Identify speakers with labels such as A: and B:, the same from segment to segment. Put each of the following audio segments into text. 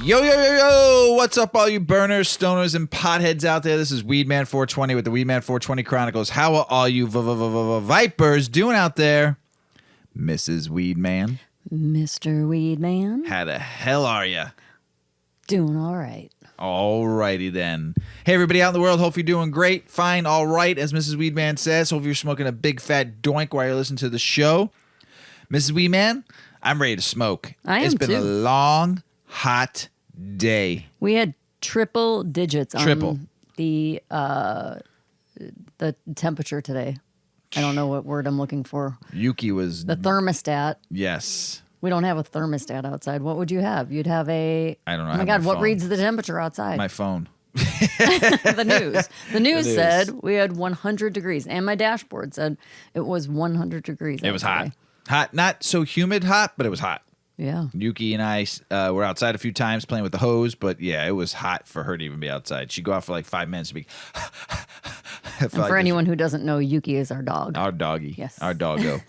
A: Yo, yo, yo, yo! What's up, all you burners, stoners, and potheads out there? This is Weedman 420 with the Weedman 420 Chronicles. How are all you vipers doing out there? Mrs. Weedman.
B: Mr. Weedman.
A: How the hell are you?
B: Doing all right.
A: Alrighty then. Hey, everybody out in the world. Hope you're doing great. Fine, all right, as Mrs. Weedman says. Hope you're smoking a big fat doink while you're listening to the show. Mrs. Weedman, I'm ready to smoke. It's been a long, hot day.
B: We had triple digits on the temperature today. I don't know what word I'm looking for.
A: Yuki was...
B: The thermostat.
A: Yes.
B: We don't have a thermostat outside. What would you have? You'd have a...
A: I don't know.
B: Oh my God, what reads the temperature outside?
A: My phone.
B: The news. The news said we had 100 degrees. And my dashboard said it was 100 degrees.
A: It was hot. Hot. Not so humid hot, but it was hot.
B: Yeah.
A: Yuki and I were outside a few times playing with the hose, but yeah, it was hot for her to even be outside. She'd go out for like 5 minutes to be...
B: And for anyone who doesn't know, Yuki is our dog.
A: Our doggy.
B: Yes.
A: Our doggo.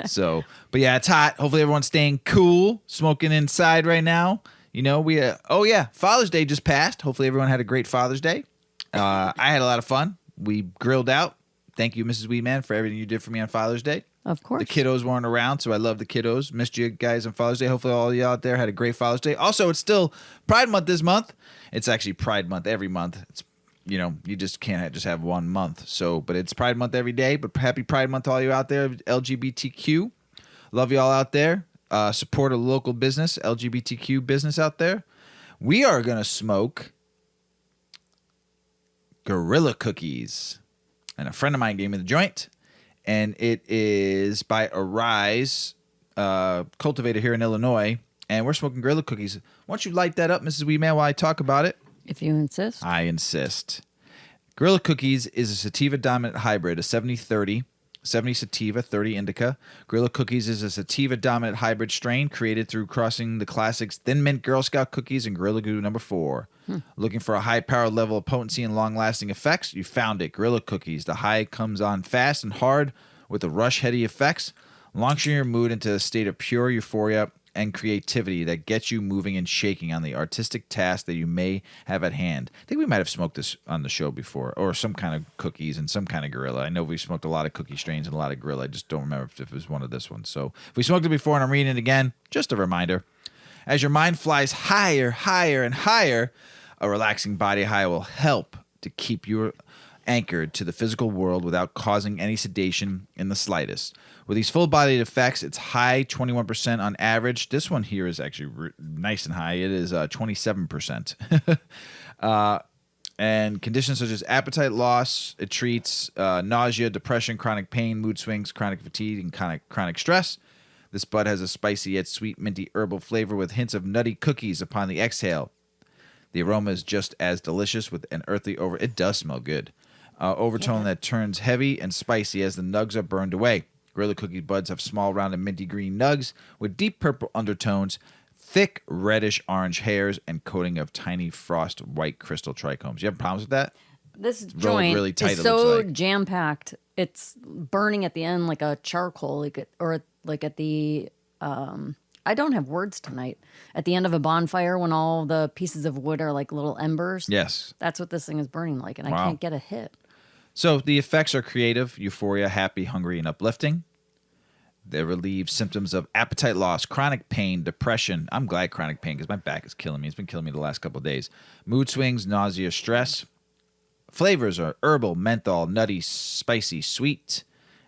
A: So, but yeah, it's hot. Hopefully everyone's staying cool, smoking inside right now. You know, oh yeah, Father's Day just passed. Hopefully everyone had a great Father's Day. I had a lot of fun. We grilled out. Thank you, Mrs. Weedman, for everything you did for me on Father's Day.
B: Of course.
A: The kiddos weren't around, so I love the kiddos. Missed you guys on Father's Day. Hopefully all of you out there had a great Father's Day. Also, it's still Pride Month this month. It's actually Pride Month every month. It's, you know, you just can't just have 1 month. So, but it's Pride Month every day. But happy Pride Month to all you out there, LGBTQ. Love you all out there. Support a local business, LGBTQ business out there. We are going to smoke Gorilla Cookies. And a friend of mine gave me the joint. And it is by Arise, cultivator here in Illinois. And we're smoking Gorilla Cookies. Why don't you light that up, Mrs. Weedman, while I talk about it?
B: If you insist.
A: I insist. Gorilla Cookies is a sativa-dominant hybrid, a 70-30, 70 sativa, 30 indica. Gorilla Cookies is a sativa-dominant hybrid strain created through crossing the classics Thin Mint Girl Scout Cookies and Gorilla Glue No. 4. Looking for a high-powered level of potency and long-lasting effects? You found it. Gorilla Cookies. The high comes on fast and hard with the rush-heady effects, launching your mood into a state of pure euphoria and creativity that gets you moving and shaking on the artistic task that you may have at hand. I think we might have smoked this on the show before, or some kind of cookies and some kind of Gorilla. I know we smoked a lot of cookie strains and a lot of Gorilla. I just don't remember if it was one of this one. So if we smoked it before and I'm reading it again, just a reminder. As your mind flies higher, higher, and higher, a relaxing body high will help to keep you anchored to the physical world without causing any sedation in the slightest. With these full-bodied effects, it's high 21% on average. This one here is actually nice and high. It is 27%. And conditions such as appetite loss, it treats nausea, depression, chronic pain, mood swings, chronic fatigue, and chronic stress. This bud has a spicy yet sweet minty herbal flavor with hints of nutty cookies upon the exhale. The aroma is just as delicious with an earthy It does smell good. Overtone that turns heavy and spicy as the nugs are burned away. Gorilla Cookie buds have small, rounded, minty green nugs with deep purple undertones, thick reddish orange hairs, and coating of tiny frost white crystal trichomes. You have problems with that?
B: This joint
A: really tight,
B: is so jam-packed. It's burning at the end like a charcoal, or at the... I don't have words tonight. At the end of a bonfire when all the pieces of wood are like little embers.
A: Yes.
B: That's what this thing is burning like, and I can't get a hit.
A: So the effects are creative, euphoria, happy, hungry, and uplifting. They relieve symptoms of appetite loss, chronic pain, depression. I'm glad chronic pain because my back is killing me. It's been killing me the last couple of days. Mood swings, nausea, stress. Flavors are herbal, menthol, nutty, spicy, sweet.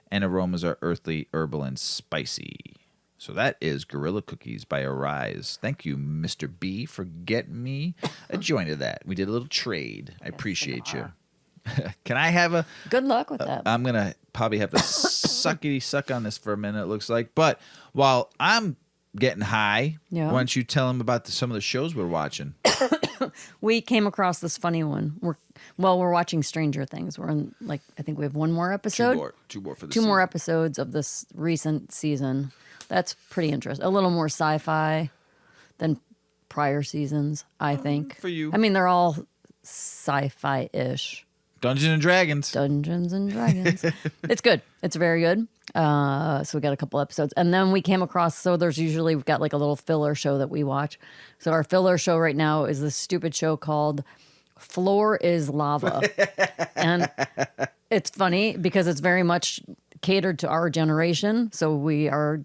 A: And aromas are earthly, herbal, and spicy. So that is Gorilla Cookies by Arise. Thank you, Mr. B, for getting me a joint of that. We did a little trade. I appreciate you. Can I have a...
B: Good luck with that.
A: I'm going to probably have to suck on this for a minute, it looks like. But while I'm getting high, why don't you tell them about some of the shows we're watching?
B: We came across this funny one. We're watching Stranger Things. We're in, I think we have one more episode.
A: Two more for this
B: Two
A: season.
B: more episodes of this recent season. That's pretty interesting. A little more sci-fi than prior seasons, I think.
A: For you.
B: I mean, they're all sci-fi-ish.
A: Dungeons and Dragons.
B: Dungeons and Dragons. It's good. It's very good. So we got a couple episodes. And then we came across, so we've got like a little filler show that we watch. So our filler show right now is this stupid show called Floor is Lava. And it's funny because it's very much catered to our generation. So we are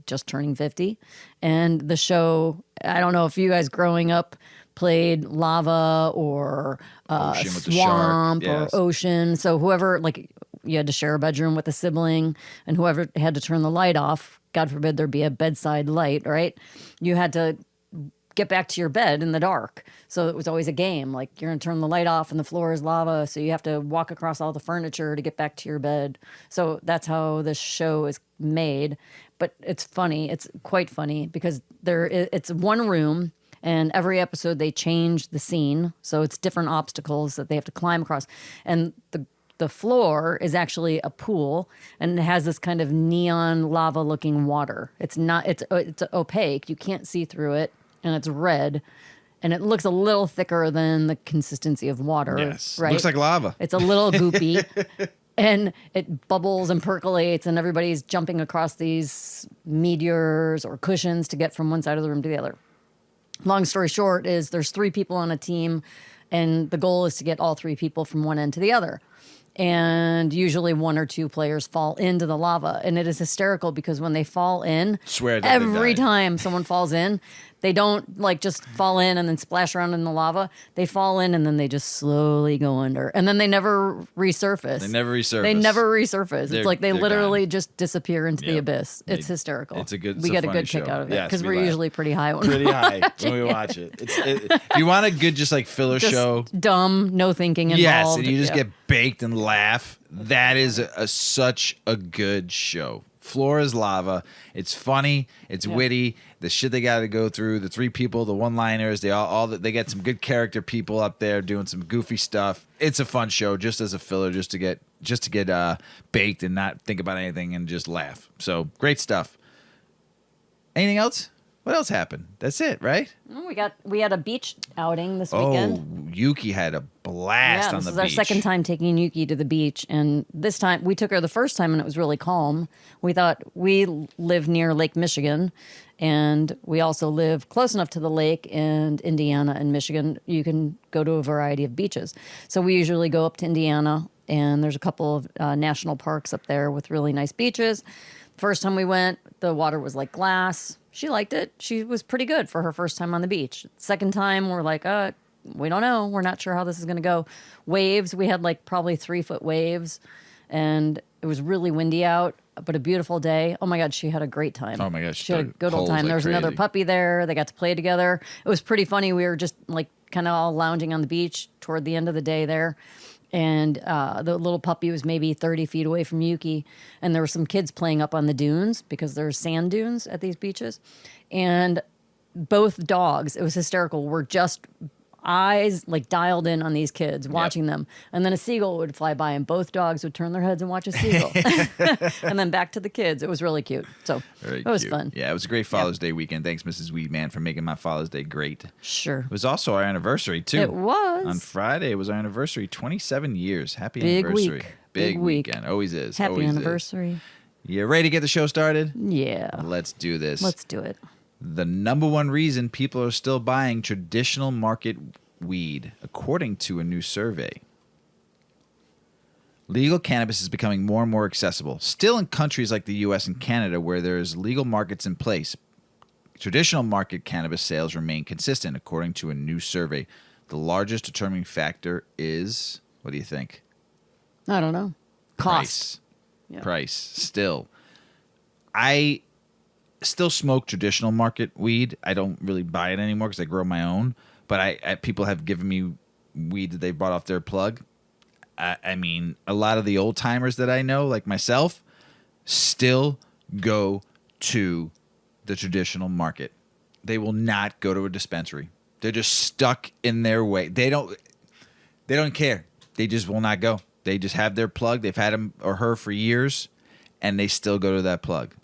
B: just turning 50. And the show, I don't know if you guys growing up played Lava or Swamp or Ocean. So whoever, like, you had to share a bedroom with a sibling, and whoever had to turn the light off, God forbid there be a bedside light, right? You had to get back to your bed in the dark. So it was always a game. Like, you're going to turn the light off and the floor is lava. So you have to walk across all the furniture to get back to your bed. So that's how this show is made. But it's funny. It's quite funny because it's one room, and every episode they change the scene. So it's different obstacles that they have to climb across. And the floor is actually a pool, and it has this kind of neon lava looking water. It's opaque. You can't see through it. And it's red, and it looks a little thicker than the consistency of water.
A: Yes,
B: right?
A: Looks like lava.
B: It's a little goopy, and it bubbles and percolates, and everybody's jumping across these meteors or cushions to get from one side of the room to the other. Long story short is there's 3 people on a team, and the goal is to get all 3 people from one end to the other. And usually 1 or 2 players fall into the lava. And it is hysterical because when they fall in, every time someone falls in, they don't like just fall in and then splash around in the lava. They fall in and then they just slowly go under. And then they never resurface. It's like they literally just disappear into the abyss. It's hysterical. We get a good kick out of it because we're usually pretty high when we
A: watch it. If you want a good just like filler show.
B: Dumb, no thinking involved.
A: Yes, and you just get baked and laugh. That is such a good show. Floor is Lava. It's funny. It's witty. The shit they got to go through. The 3 people, the one-liners. They get some good character people up there doing some goofy stuff. It's a fun show, just as a filler, just to get baked and not think about anything and just laugh. So great stuff. Anything else? What else happened? That's it, right?
B: We had a beach outing this weekend.
A: Oh, Yuki had a blast on the beach. This is
B: our second time taking Yuki to the beach, and this time we took her the first time, and it was really calm. We thought we live near Lake Michigan, and we also live close enough to the lake, and Indiana and Michigan, you can go to a variety of beaches. So we usually go up to Indiana, and there's a couple of national parks up there with really nice beaches. First time we went, the water was like glass. She liked it. She was pretty good for her first time on the beach. Second time, we're like, we don't know. We're not sure how this is going to go. Waves, we had like probably 3-foot waves, and it was really windy out, but a beautiful day. Oh my God, she had a great time.
A: Oh my gosh.
B: She had a good old time. There was another puppy there. They got to play together. It was pretty funny. We were just like kind of all lounging on the beach toward the end of the day there. And the little puppy was maybe 30 feet away from Yuki. And there were some kids playing up on the dunes because there's sand dunes at these beaches. And both dogs, it was hysterical, were just eyes like dialed in on these kids, watching them. And then a seagull would fly by and both dogs would turn their heads and watch a seagull. And then back to the kids. It was really cute. So it was fun.
A: Yeah, it was a great Father's Day weekend. Thanks, Mrs. Weedman, for making my Father's Day great.
B: Sure.
A: It was also our anniversary, too.
B: It was.
A: On Friday, it was our anniversary. 27 years. Happy anniversary.
B: Big
A: weekend. Always is.
B: Happy
A: Always
B: anniversary.
A: Is. You ready to get the show started?
B: Yeah.
A: Let's do this.
B: Let's do it.
A: The number one reason people are still buying traditional market weed, according to a new survey. Legal cannabis is becoming more and more accessible. Still in countries like the U.S. and Canada where there's legal markets in place, traditional market cannabis sales remain consistent, according to a new survey. The largest determining factor is, what do you think?
B: I don't know. Cost.
A: Price. Still. I still smoke traditional market weed. I don't really buy it anymore because I grow my own. But people have given me weed that they bought off their plug. I mean, a lot of the old timers that I know, like myself, still go to the traditional market. They will not go to a dispensary. They're just stuck in their way. They don't care. They just will not go. They just have their plug. They've had him or her for years, and they still go to that plug.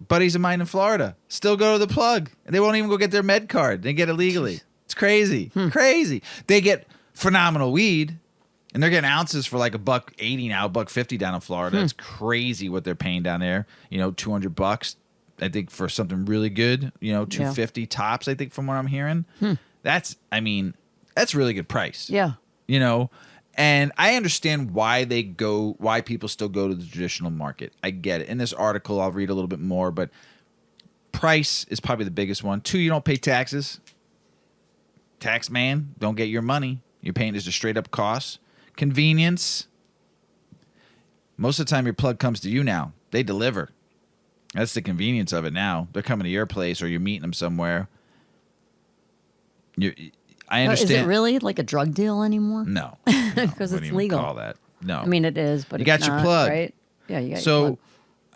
A: Buddies of mine in Florida still go to the plug. And they won't even go get their med card. They get it legally. It's crazy. Crazy. They get phenomenal weed, And they're getting ounces for like $1.80 now, $1.50 down in Florida. That's crazy what they're paying down there. $200, I think, for something really good. $250 tops, I think, from what I'm hearing. That's really good price.
B: Yeah.
A: And I understand why people still go to the traditional market. I get it. In this article, I'll read a little bit more, but price is probably the biggest one. 2, you don't pay taxes. Tax man, don't get your money. You're paying just a straight up cost. Convenience. Most of the time your plug comes to you now. They deliver. That's the convenience of it now. They're coming to your place or you're meeting them somewhere. I understand.
B: Is it really like a drug deal anymore?
A: No.
B: Because it's legal.
A: Call that. No.
B: I mean, it is, but
A: you
B: it's
A: got your
B: not,
A: plug.
B: right? Yeah, you got your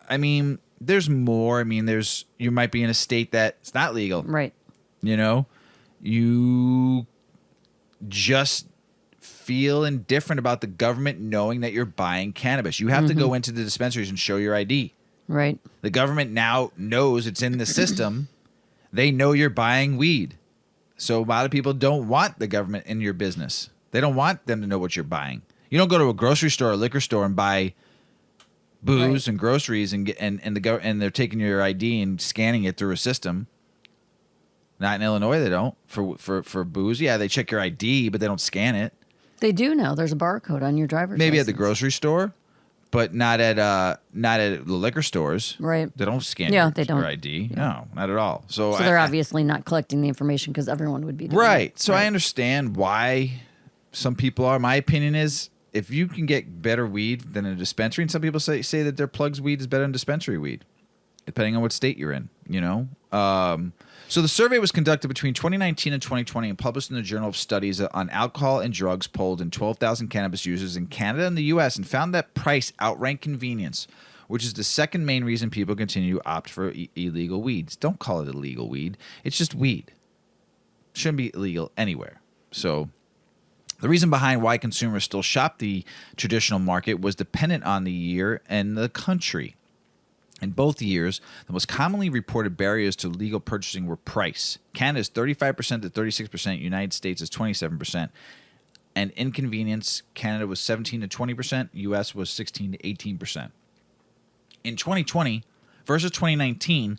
B: plug.
A: There's more. You might be in a state that's not legal.
B: Right.
A: You just feel indifferent about the government knowing that you're buying cannabis. You have to go into the dispensaries and show your ID.
B: Right.
A: The government now knows it's in the system. They know you're buying weed. So a lot of people don't want the government in your business. They don't want them to know what you're buying. You don't go to a grocery store or liquor store and buy booze and groceries and they're taking your ID and scanning it through a system. Not in Illinois, they don't. For booze, yeah, they check your ID, but they don't scan it.
B: They do now. There's a barcode on your driver's
A: Maybe
B: license.
A: at the grocery store, but not at the liquor stores.
B: Right.
A: They don't scan
B: they don't.
A: your ID. No, not at all. So
B: they're obviously not collecting the information because everyone would be doing
A: right.
B: it.
A: So I understand why some people are. My opinion is if you can get better weed than a dispensary, and some people say that their plugs weed is better than dispensary weed, depending on what state you're in, So the survey was conducted between 2019 and 2020 and published in the Journal of Studies on Alcohol and Drugs, polled in 12,000 cannabis users in Canada and the U.S. and found that price outranked convenience, which is the second main reason people continue to opt for illegal weeds. Don't call it illegal weed. It's just weed. Shouldn't be illegal anywhere. So the reason behind why consumers still shop the traditional market was dependent on the year and the country. In both years, the most commonly reported barriers to legal purchasing were price. Canada is 35% to 36%. United States is 27%. And inconvenience, Canada was 17 to 20%. U.S. was 16 to 18%. In 2020 versus 2019,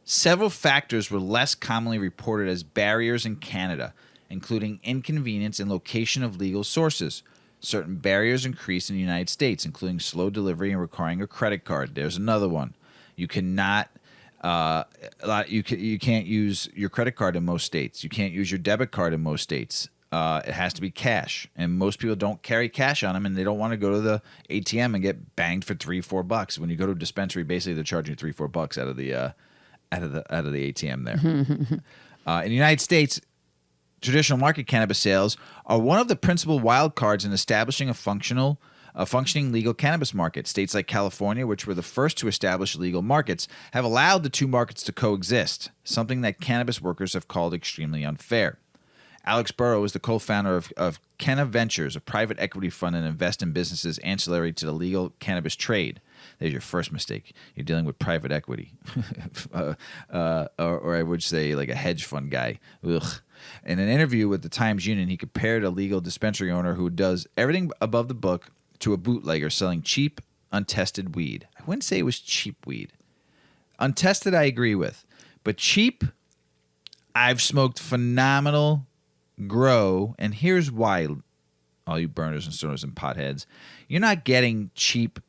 A: several factors were less commonly reported as barriers in Canada, including inconvenience and location of legal sources. Certain barriers increased in the United States, including slow delivery and requiring a credit card. There's another one. You cannot. You can't use your credit card in most states. You can't use your debit card in most states. It has to be cash, and most people don't carry cash on them, and they don't want to go to the ATM and get banged for $3-4. When you go to a dispensary, basically they're charging you $3-4 out of the ATM there. In the United States, traditional market cannabis sales are one of the principal wild cards in establishing a functioning legal cannabis market. States like California, which were the first to establish legal markets, have allowed the two markets to coexist, something that cannabis workers have called extremely unfair. Alex Burrow is the co-founder of Canna Ventures, a private equity fund and invest in businesses ancillary to the legal cannabis trade. There's your first mistake. You're dealing with private equity. Or I would say like a hedge fund guy. Ugh. In an interview with the Times Union, he compared a legal dispensary owner who does everything above the book to a bootlegger selling cheap, untested weed. I wouldn't say it was cheap weed. Untested, I agree with. But cheap, I've smoked phenomenal grow, and here's why, all you burners and stoners and potheads, you're not getting cheap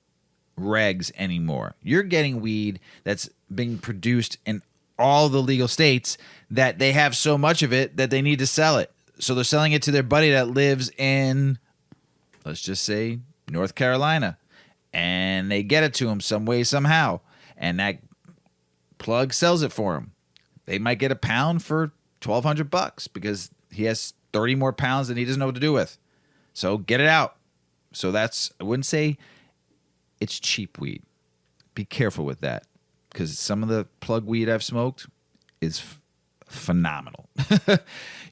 A: regs anymore. You're getting weed that's being produced in all the legal states that they have so much of it that they need to sell it. So they're selling it to their buddy that lives in, let's just say, North Carolina, and they get it to him some way, somehow, and that plug sells it for him. They might get a pound for $1,200 because he has 30 more pounds than he doesn't know what to do with. So get it out. So that's, I wouldn't say it's cheap weed. Be careful with that, because some of the plug weed I've smoked is phenomenal.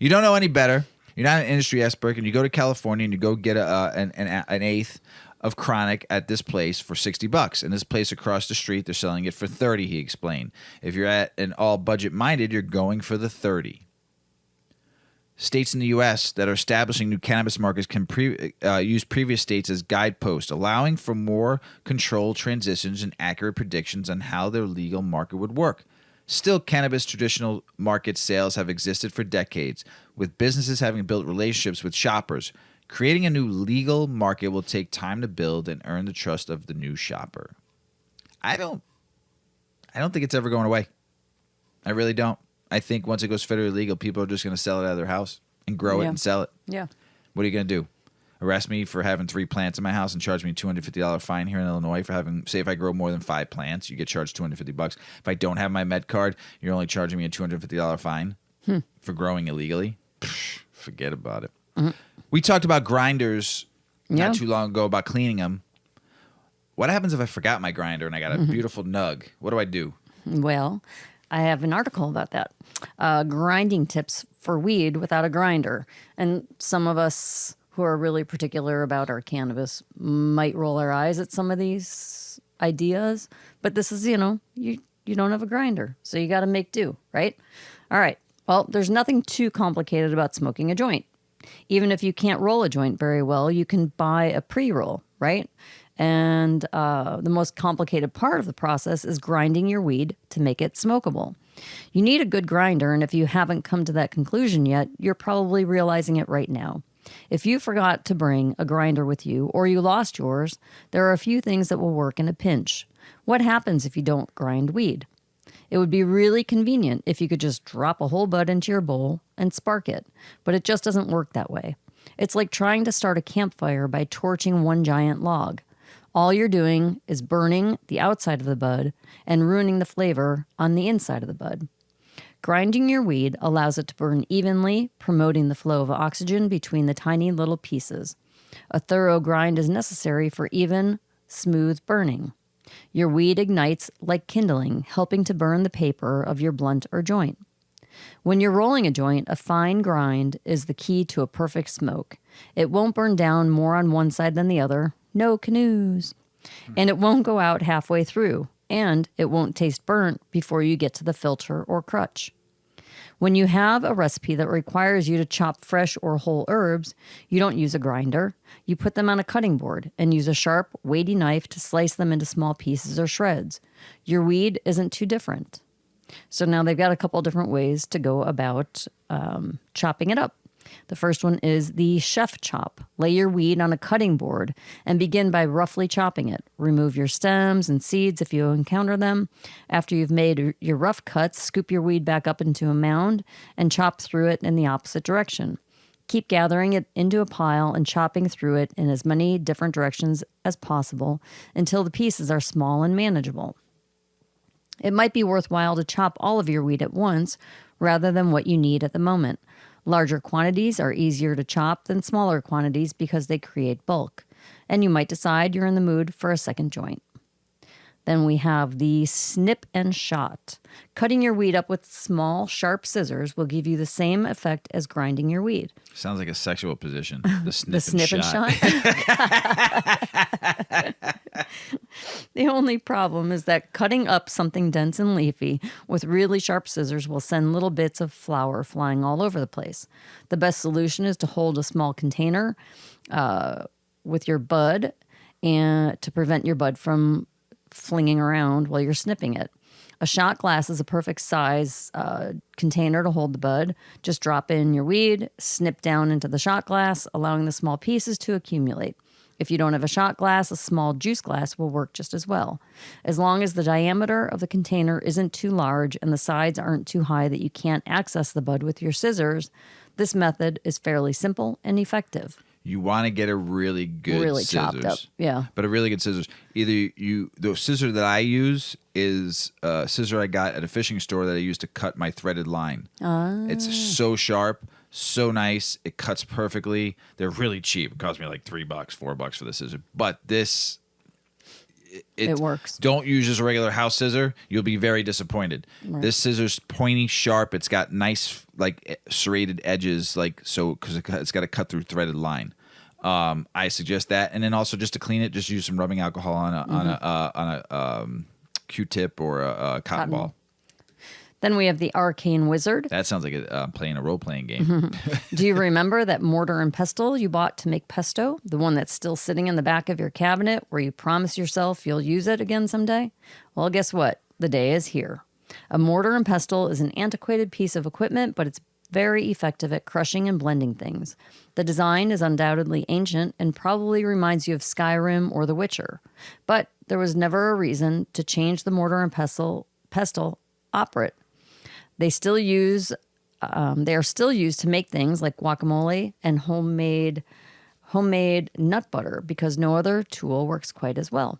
A: You don't know any better. You're not an industry expert, and you go to California and you go get an eighth of chronic at this place for $60. And this place across the street, they're selling it for $30, he explained. If you're at an all budget minded, you're going for the $30. States in the U.S. that are establishing new cannabis markets can use previous states as guideposts, allowing for more controlled transitions and accurate predictions on how their legal market would work. Still, cannabis traditional market sales have existed for decades, with businesses having built relationships with shoppers. Creating a new legal market will take time to build and earn the trust of the new shopper. I don't think it's ever going away. I really don't. I think once it goes federally legal, people are just going to sell it out of their house and grow it and sell it.
B: Yeah.
A: What are you going to do? Arrest me for having 3 plants in my house and charge me a $250 fine here in Illinois for having, say if I grow more than 5 plants, you get charged $250. If I don't have my med card, you're only charging me a $250 fine for growing illegally. Forget about it. Mm-hmm. We talked about grinders not too long ago about cleaning them. What happens if I forgot my grinder and I got a beautiful nug? What do I do?
B: Well, I have an article about that. Grinding tips for weed without a grinder. And some of us who are really particular about our cannabis might roll our eyes at some of these ideas. But this is, you don't have a grinder. So you got to make do, right? All right. Well, there's nothing too complicated about smoking a joint. Even if you can't roll a joint very well, you can buy a pre-roll, right? And the most complicated part of the process is grinding your weed to make it smokable. You need a good grinder, and if you haven't come to that conclusion yet, you're probably realizing it right now. If you forgot to bring a grinder with you or you lost yours, there are a few things that will work in a pinch. What happens if you don't grind weed? It would be really convenient if you could just drop a whole bud into your bowl and spark it, but it just doesn't work that way. It's like trying to start a campfire by torching one giant log. All you're doing is burning the outside of the bud and ruining the flavor on the inside of the bud. Grinding your weed allows it to burn evenly, promoting the flow of oxygen between the tiny little pieces. A thorough grind is necessary for even, smooth burning. Your weed ignites like kindling, helping to burn the paper of your blunt or joint. When you're rolling a joint, a fine grind is the key to a perfect smoke. It won't burn down more on one side than the other. No canoes. And it won't go out halfway through. And it won't taste burnt before you get to the filter or crutch. When you have a recipe that requires you to chop fresh or whole herbs, you don't use a grinder. You put them on a cutting board and use a sharp, weighty knife to slice them into small pieces or shreds. Your weed isn't too different. So now they've got a couple different ways to go about chopping it up. The first one is the chef chop. Lay your weed on a cutting board and begin by roughly chopping it. Remove your stems and seeds if you encounter them. After you've made your rough cuts, scoop your weed back up into a mound and chop through it in the opposite direction. Keep gathering it into a pile and chopping through it in as many different directions as possible until the pieces are small and manageable. It might be worthwhile to chop all of your weed at once rather than what you need at the moment. Larger quantities are easier to chop than smaller quantities because they create bulk, and you might decide you're in the mood for a second joint. Then we have the snip and shot. Cutting your weed up with small, sharp scissors will give you the same effect as grinding your weed.
A: Sounds like a sexual position. The snip,
B: The snip and shot. The only problem is that cutting up something dense and leafy with really sharp scissors will send little bits of flour flying all over the place. The best solution is to hold a small container with your bud and to prevent your bud from flinging around while you're snipping it. A shot glass is a perfect size container to hold the bud. Just drop in your weed, snip down into the shot glass, allowing the small pieces to accumulate. If you don't have a shot glass, a small juice glass will work just as well. As long as the diameter of the container isn't too large and the sides aren't too high that you can't access the bud with your scissors, this method is fairly simple and effective.
A: You want to get a really good scissors.
B: Chopped up, yeah.
A: But a really good scissors. The scissor that I use is a scissor I got at a fishing store that I use to cut my threaded line. It's so sharp, so nice. It cuts perfectly. They're really cheap. It cost me like $3, $4 for the scissor. But this, it works. Don't use just a regular house scissor. You'll be very disappointed. Right. This scissor's pointy, sharp. It's got nice, like, serrated edges, like so, because it's got to cut through threaded line. I suggest that, and then also just to clean it, just use some rubbing alcohol on a Q-tip or a cotton ball.
B: Then we have the Arcane Wizard.
A: That sounds like playing a role-playing game.
B: Do you remember that mortar and pestle you bought to make pesto? The one that's still sitting in the back of your cabinet where you promise yourself you'll use it again someday? Well, guess what? The day is here. A mortar and pestle is an antiquated piece of equipment, but it's very effective at crushing and blending things. The design is undoubtedly ancient and probably reminds you of Skyrim or The Witcher. But there was never a reason to change the mortar and pestle operate. They are still used to make things like guacamole and homemade nut butter because no other tool works quite as well.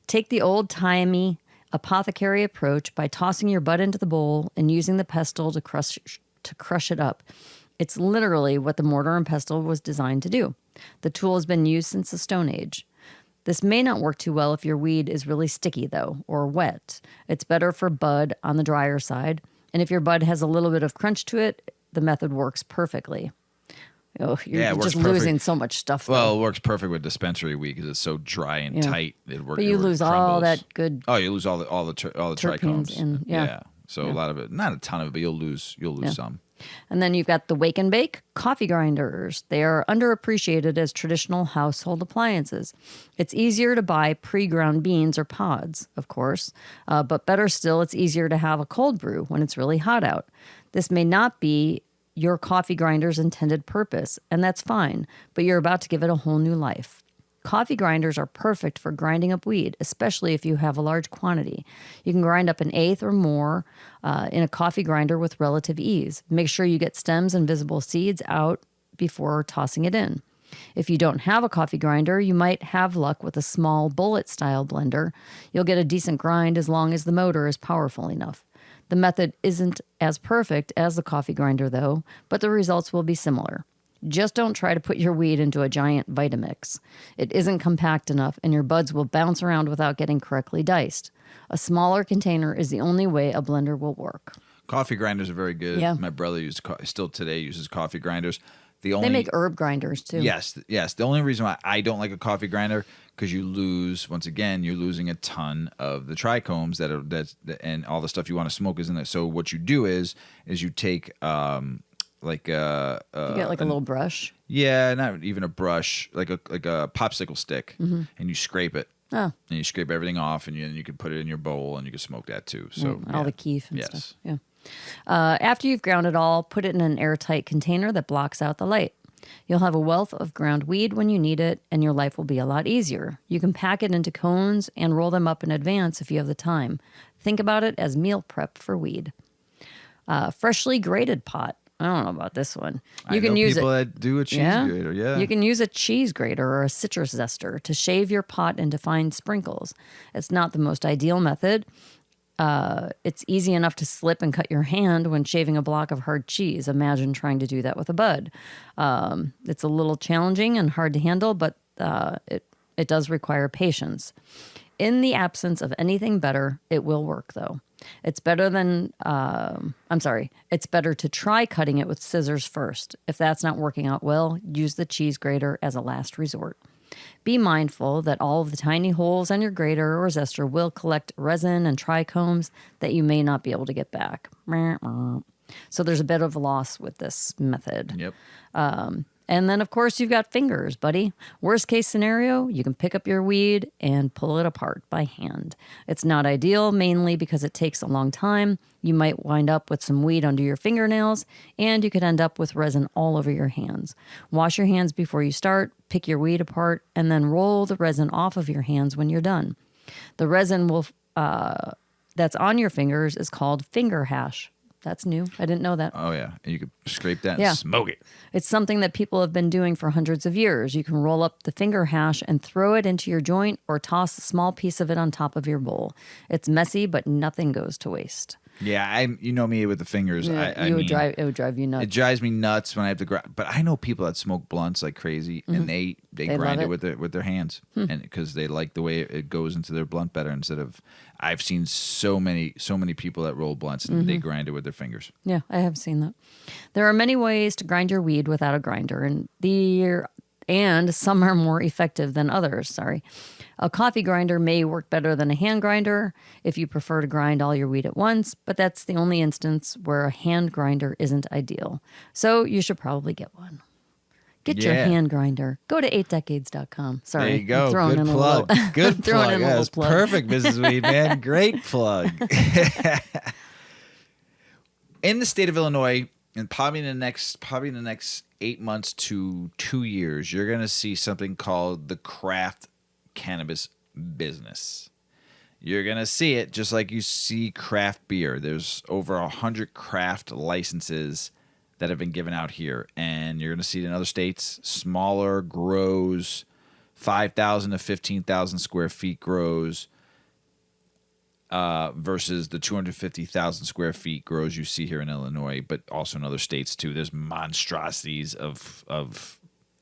B: Take the old-timey apothecary approach by tossing your bud into the bowl and using the pestle to crush it up. It's literally what the mortar and pestle was designed to do. The tool has been used since the Stone Age. This may not work too well if your weed is really sticky, though, or wet. It's better for bud on the drier side. And if your bud has a little bit of crunch to it, the method works perfectly. Oh, you're just losing so much stuff. Though.
A: Well, it works perfect with dispensary weed because it's so dry and tight. It works.
B: But you lose all that good.
A: Oh, you lose all the trichomes.
B: Yeah.
A: So a lot of it, not a ton of it, but you'll lose some.
B: And then you've got the wake and bake coffee grinders. They are underappreciated as traditional household appliances. It's easier to buy pre-ground beans or pods, of course, but better still, it's easier to have a cold brew when it's really hot out. This may not be your coffee grinder's intended purpose, and that's fine, but you're about to give it a whole new life. Coffee grinders are perfect for grinding up weed, especially if you have a large quantity. You can grind up an eighth or more in a coffee grinder with relative ease. Make sure you get stems and visible seeds out before tossing it in. If you don't have a coffee grinder, you might have luck with a small bullet-style blender. You'll get a decent grind as long as the motor is powerful enough. The method isn't as perfect as the coffee grinder, though, but the results will be similar. Just don't try to put your weed into a giant Vitamix. It isn't compact enough, and your buds will bounce around without getting correctly diced. A smaller container is the only way a blender will work.
A: Coffee grinders are very good.
B: Yeah.
A: My brother still today uses coffee grinders.
B: They make herb grinders, too.
A: Yes. The only reason why I don't like a coffee grinder, because you're losing a ton of the trichomes and all the stuff you want to smoke is in there. So what you do is you take you get
B: like a little brush.
A: Yeah, not even a brush, like a popsicle stick, and you scrape it.
B: Oh.
A: And you scrape everything off, and you can put it in your bowl, and you can smoke that too. So
B: all the keef and stuff. Yeah. After you've ground it all, put it in an airtight container that blocks out the light. You'll have a wealth of ground weed when you need it, and your life will be a lot easier. You can pack it into cones and roll them up in advance if you have the time. Think about it as meal prep for weed. Freshly grated pot. I don't know about this one.
A: You can use people that do a cheese grater. Yeah,
B: you can use a cheese grater or a citrus zester to shave your pot into fine sprinkles. It's not the most ideal method. It's easy enough to slip and cut your hand when shaving a block of hard cheese. Imagine trying to do that with a bud. It's a little challenging and hard to handle, but it does require patience. In the absence of anything better, it will work though. It's better to try cutting it with scissors first. If that's not working out well, use the cheese grater as a last resort. Be mindful that all of the tiny holes on your grater or zester will collect resin and trichomes that you may not be able to get back. So there's a bit of loss with this method.
A: Yep.
B: And then, of course, you've got fingers, buddy. Worst case scenario, you can pick up your weed and pull it apart by hand. It's not ideal, mainly because it takes a long time. You might wind up with some weed under your fingernails, and you could end up with resin all over your hands. Wash your hands before you start, pick your weed apart, and then roll the resin off of your hands when you're done. The resin that's on your fingers is called finger hash. That's new. I didn't know that.
A: Oh, yeah. And you could scrape that and smoke it.
B: It's something that people have been doing for hundreds of years. You can roll up the finger hash and throw it into your joint or toss a small piece of it on top of your bowl. It's messy, but nothing goes to waste.
A: Yeah, you know me with the fingers.
B: Yeah, it would drive you nuts.
A: It drives me nuts when I have to grind. But I know people that smoke blunts like crazy, and they grind it with their hands, and because they like the way it goes into their blunt better. Instead of, I've seen so many people that roll blunts and they grind it with their fingers.
B: Yeah, I have seen that. There are many ways to grind your weed without a grinder, and and some are more effective than others. Sorry. A coffee grinder may work better than a hand grinder if you prefer to grind all your weed at once, but that's the only instance where a hand grinder isn't ideal. So you should probably get one. Get your hand grinder. Go to eightdecades.com. Sorry.
A: There you go.
B: I'm throwing
A: Good
B: in
A: plug.
B: A little,
A: Good plug.
B: in a
A: That's
B: plug.
A: perfect, Mrs. Weedman. Great plug. In the state of Illinois, and probably in the next 8 months to 2 years, you're going to see something called the craft cannabis business. You're going to see it just like you see craft beer. There's over 100 craft licenses that have been given out here, and you're going to see it in other states. Smaller grows, 5,000 to 15,000 square feet grows, versus the 250,000 square feet grows you see here in Illinois, but also in other states too. There's monstrosities of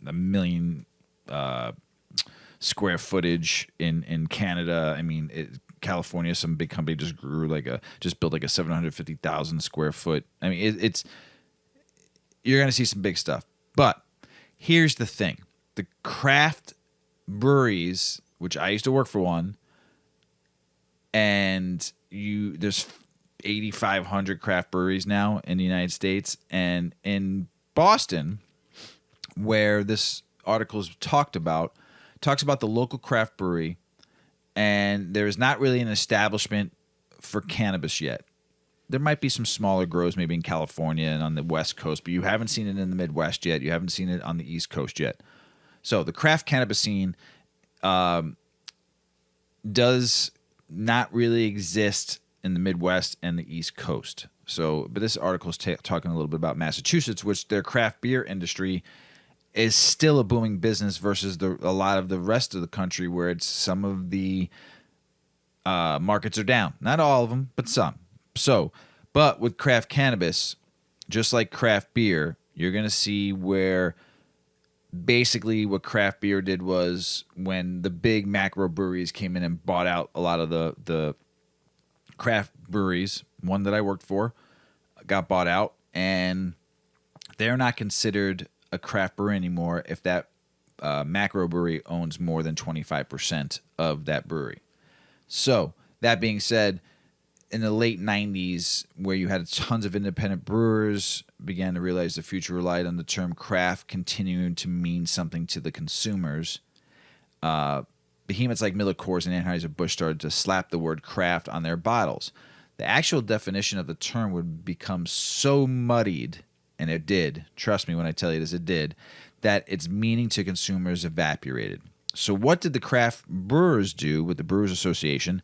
A: a million square footage in Canada. I mean, California, some big company just built like a 750,000 square foot. I mean, it's you're gonna see some big stuff. But here's the thing: the craft breweries, which I used to work for one, and there's 8,500 craft breweries now in the United States, and in Boston, where this article talks about the local craft brewery, and there is not really an establishment for cannabis yet. There might be some smaller grows maybe in California and on the West Coast, but you haven't seen it in the Midwest yet. You haven't seen it on the East Coast yet. So the craft cannabis scene does not really exist in the Midwest and the East Coast. So, but this article is talking a little bit about Massachusetts, which their craft beer industry is still a booming business versus a lot of the rest of the country, where it's some of the markets are down. Not all of them, but some. So, but with craft cannabis, just like craft beer, you're going to see where basically what craft beer did was when the big macro breweries came in and bought out a lot of the craft breweries, one that I worked for got bought out, and they're not considered a craft brewery anymore if that macro brewery owns more than 25% of that brewery. So that being said, in the late 90s, where you had tons of independent brewers began to realize the future relied on the term craft continuing to mean something to the consumers, behemoths like Miller Coors and Anheuser-Busch started to slap the word craft on their bottles. The actual definition of the term would become so muddied, and it did, trust me when I tell you this, it did, that its meaning to consumers evaporated. So what did the craft brewers do with the Brewers Association?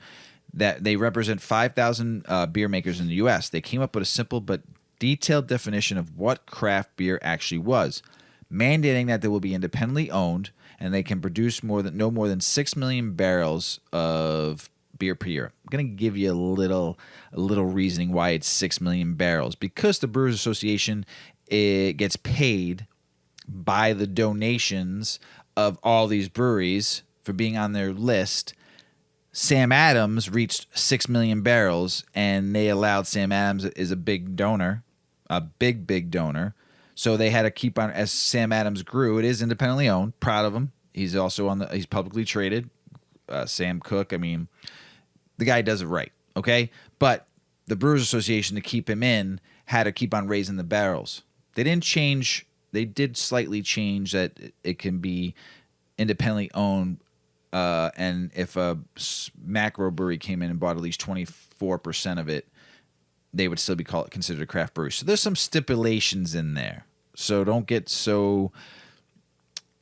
A: That they represent 5,000 beer makers in the U.S. They came up with a simple but detailed definition of what craft beer actually was, mandating that they will be independently owned and they can produce no more than 6 million barrels of beer per year. I'm going to give you a little reasoning why it's 6 million barrels. Because the Brewers Association, it gets paid by the donations of all these breweries for being on their list. Sam Adams reached 6 million barrels, and they allowed Sam Adams is a big donor, a big donor. So they had to keep on as Sam Adams grew. It is independently owned. Proud of him. He's also he's publicly traded. Sam Cooke. I mean, the guy does it right. Okay, but the Brewers Association, to keep him in, had to keep on raising the barrels. They didn't change. They did slightly change that it can be independently owned. And if a macro brewery came in and bought at least 24% of it, they would still be considered a craft brewery. So there's some stipulations in there. So don't get so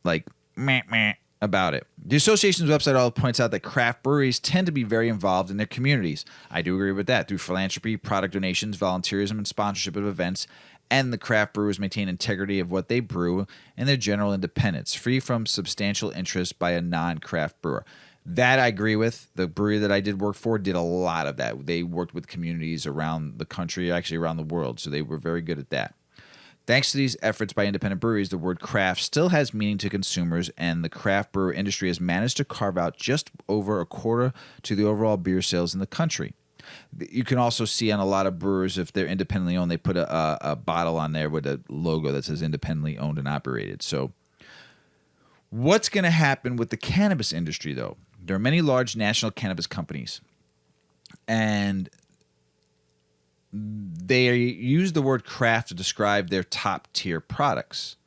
A: like meh about it. The association's website also points out that craft breweries tend to be very involved in their communities. I do agree with that. Through philanthropy, product donations, volunteerism, and sponsorship of events, and the craft brewers maintain integrity of what they brew and their general independence, free from substantial interest by a non-craft brewer. That I agree with. The brewery that I did work for did a lot of that. They worked with communities around the country, actually around the world, so they were very good at that. Thanks to these efforts by independent breweries, the word craft still has meaning to consumers, and the craft brewer industry has managed to carve out just over a quarter to the overall beer sales in the country. You can also see on a lot of brewers, if they're independently owned, they put a bottle on there with a logo that says independently owned and operated. So What's going to happen with the cannabis industry, though? There are many large national cannabis companies, and they use the word craft to describe their top-tier products,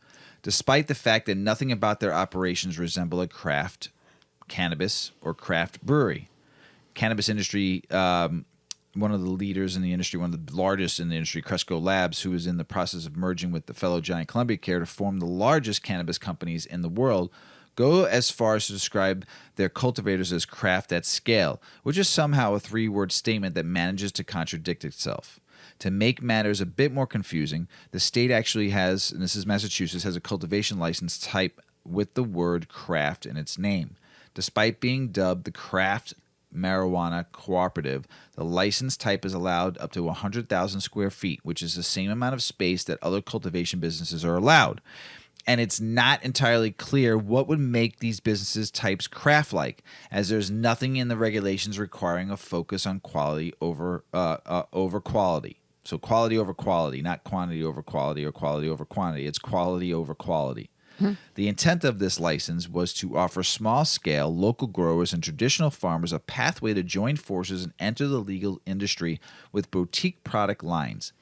A: despite the fact that nothing about their operations resemble a craft cannabis or craft brewery. Cannabis industry, one of the leaders in the industry, one of the largest in the industry, Cresco Labs, who is in the process of merging with the fellow giant Columbia Care to form the largest cannabis companies in the world, go as far as to describe their cultivators as craft at scale, which is somehow a three-word statement that manages to contradict itself. To make matters a bit more confusing, the state actually has, and this is Massachusetts, has a cultivation license type with the word craft in its name. Despite being dubbed the Craft Marijuana Cooperative, the license type is allowed up to 100,000 square feet, which is the same amount of space that other cultivation businesses are allowed. And it's not entirely clear what would make these businesses types craft-like, as there's nothing in the regulations requiring a focus on quality over quality. So quality over quality, not quantity over quality or quality over quantity. It's quality over quality. The intent of this license was to offer small-scale local growers and traditional farmers a pathway to join forces and enter the legal industry with boutique product lines.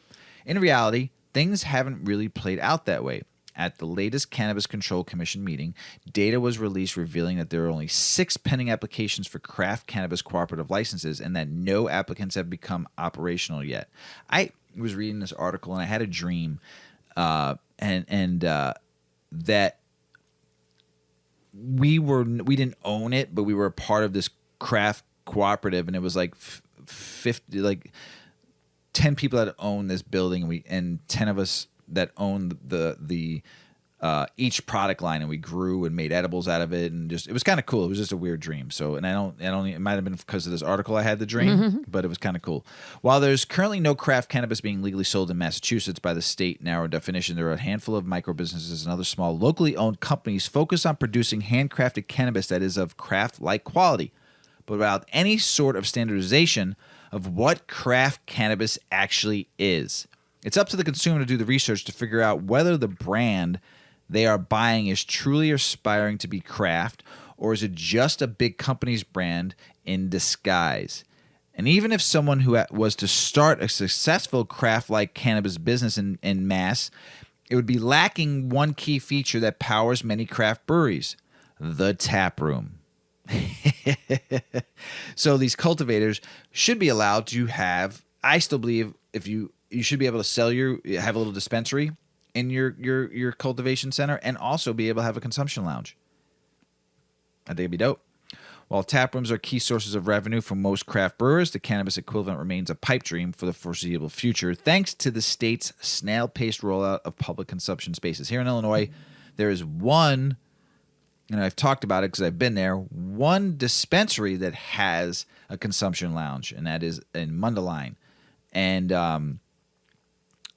A: In reality, things haven't really played out that way. At the latest Cannabis Control Commission meeting, data was released revealing that there are only 6 pending applications for craft cannabis cooperative licenses and that no applicants have become operational yet. I was reading this article and I had a dream, that we didn't own it, but we were a part of this craft cooperative, and it was like 10 people that owned this building, and 10 of us that owned the each product line, and we grew and made edibles out of it, and just it was kind of cool. It was just a weird dream. So, and I don't. It might have been because of this article I had the dream, but it was kind of cool. While there's currently no craft cannabis being legally sold in Massachusetts by the state narrow definition, there are a handful of micro businesses and other small locally owned companies focused on producing handcrafted cannabis that is of craft-like quality, but without any sort of standardization of what craft cannabis actually is. It's up to the consumer to do the research to figure out whether the brand they are buying is truly aspiring to be craft, or is it just a big company's brand in disguise? And even if someone who was to start a successful craft-like cannabis business in Mass, it would be lacking one key feature that powers many craft breweries: the tap room. So these cultivators should be allowed to have, I still believe, if you should be able to have a little dispensary in your cultivation center, and also be able to have a consumption lounge. I think it'd be dope. While tap rooms are key sources of revenue for most craft brewers, the cannabis equivalent remains a pipe dream for the foreseeable future, thanks to the state's snail-paced rollout of public consumption spaces. Here in Illinois, there is one, and I've talked about it because I've been there, one dispensary that has a consumption lounge, and that is in Mundelein. And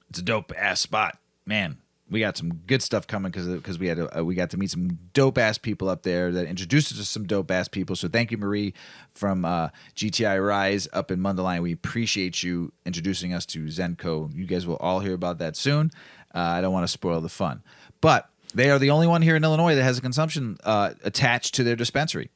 A: it's a dope-ass spot. Man, we got some good stuff coming because we got to meet some dope ass people up there that introduced us to some dope ass people. So thank you, Marie, from GTI Rise up in Mundelein. We appreciate you introducing us to Zenco. You guys will all hear about that soon. I don't want to spoil the fun, but they are the only one here in Illinois that has a consumption attached to their dispensary.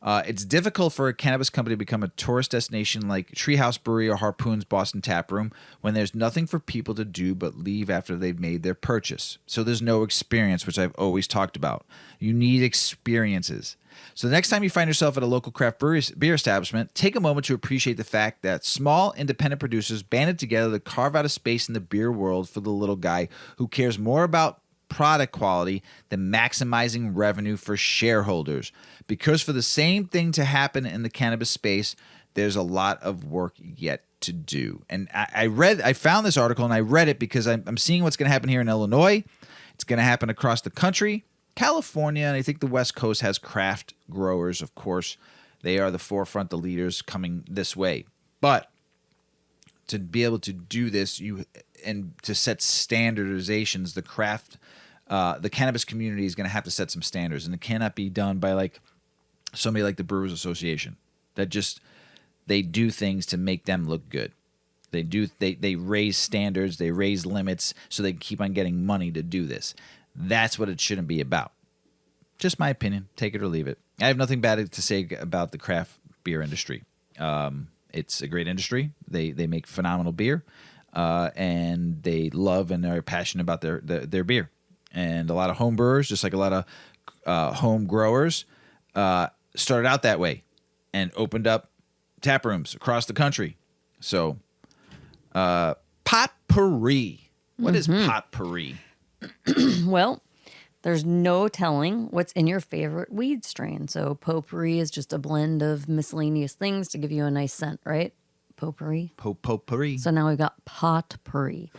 A: It's difficult for a cannabis company to become a tourist destination like Treehouse Brewery or Harpoon's Boston Tap Room when there's nothing for people to do but leave after they've made their purchase. So there's no experience, which I've always talked about. You need experiences. So the next time you find yourself at a local craft beer establishment, take a moment to appreciate the fact that small independent producers banded together to carve out a space in the beer world for the little guy who cares more about product quality than maximizing revenue for shareholders. Because for the same thing to happen in the cannabis space, there's a lot of work yet to do. And I found this article and I read it because I'm seeing what's going to happen here in Illinois. It's going to happen across the country. California, and I think the West Coast has craft growers, of course. They are the forefront, the leaders coming this way. But to be able to do this, and to set standardizations, the cannabis community is going to have to set some standards, and it cannot be done by like somebody like the Brewers Association that just they do things to make them look good. They raise standards, they raise limits so they can keep on getting money to do this. That's what it shouldn't be about. Just my opinion. Take it or leave it. I have nothing bad to say about the craft beer industry. It's a great industry. They make phenomenal beer, and they love and are passionate about their beer. And a lot of home brewers, just like a lot of home growers, started out that way and opened up tap rooms across the country. So, potpourri. What is potpourri?
B: Well, there's no telling what's in your favorite weed strain. So potpourri is just a blend of miscellaneous things to give you a nice scent, right? Potpourri.
A: Potpourri.
B: So now we've got potpourri.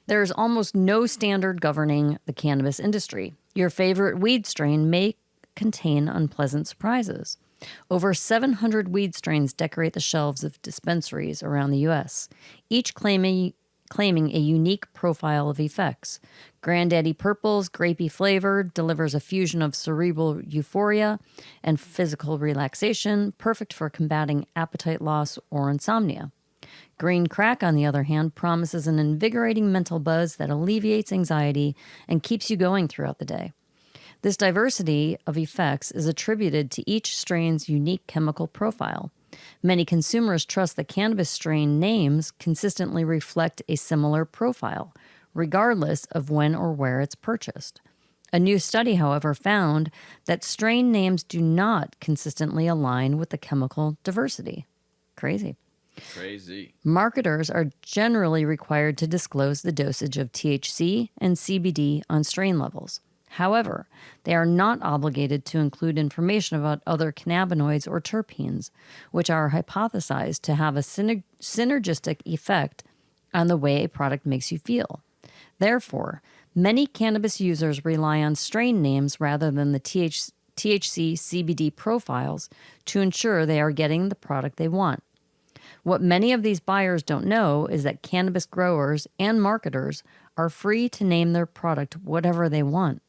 B: There's almost no standard governing the cannabis industry. Your favorite weed strain may contain unpleasant surprises. Over 700 weed strains decorate the shelves of dispensaries around the U.S., each claiming a unique profile of effects. Granddaddy Purple's grapey flavor delivers a fusion of cerebral euphoria and physical relaxation, perfect for combating appetite loss or insomnia. Green Crack, on the other hand, promises an invigorating mental buzz that alleviates anxiety and keeps you going throughout the day. This diversity of effects is attributed to each strain's unique chemical profile. Many consumers trust that cannabis strain names consistently reflect a similar profile, regardless of when or where it's purchased. A new study, however, found that strain names do not consistently align with the chemical diversity. Crazy. Marketers are generally required to disclose the dosage of THC and CBD on strain levels. However, they are not obligated to include information about other cannabinoids or terpenes, which are hypothesized to have a synergistic effect on the way a product makes you feel. Therefore, many cannabis users rely on strain names rather than the THC CBD profiles to ensure they are getting the product they want. What many of these buyers don't know is that cannabis growers and marketers are free to name their product whatever they want.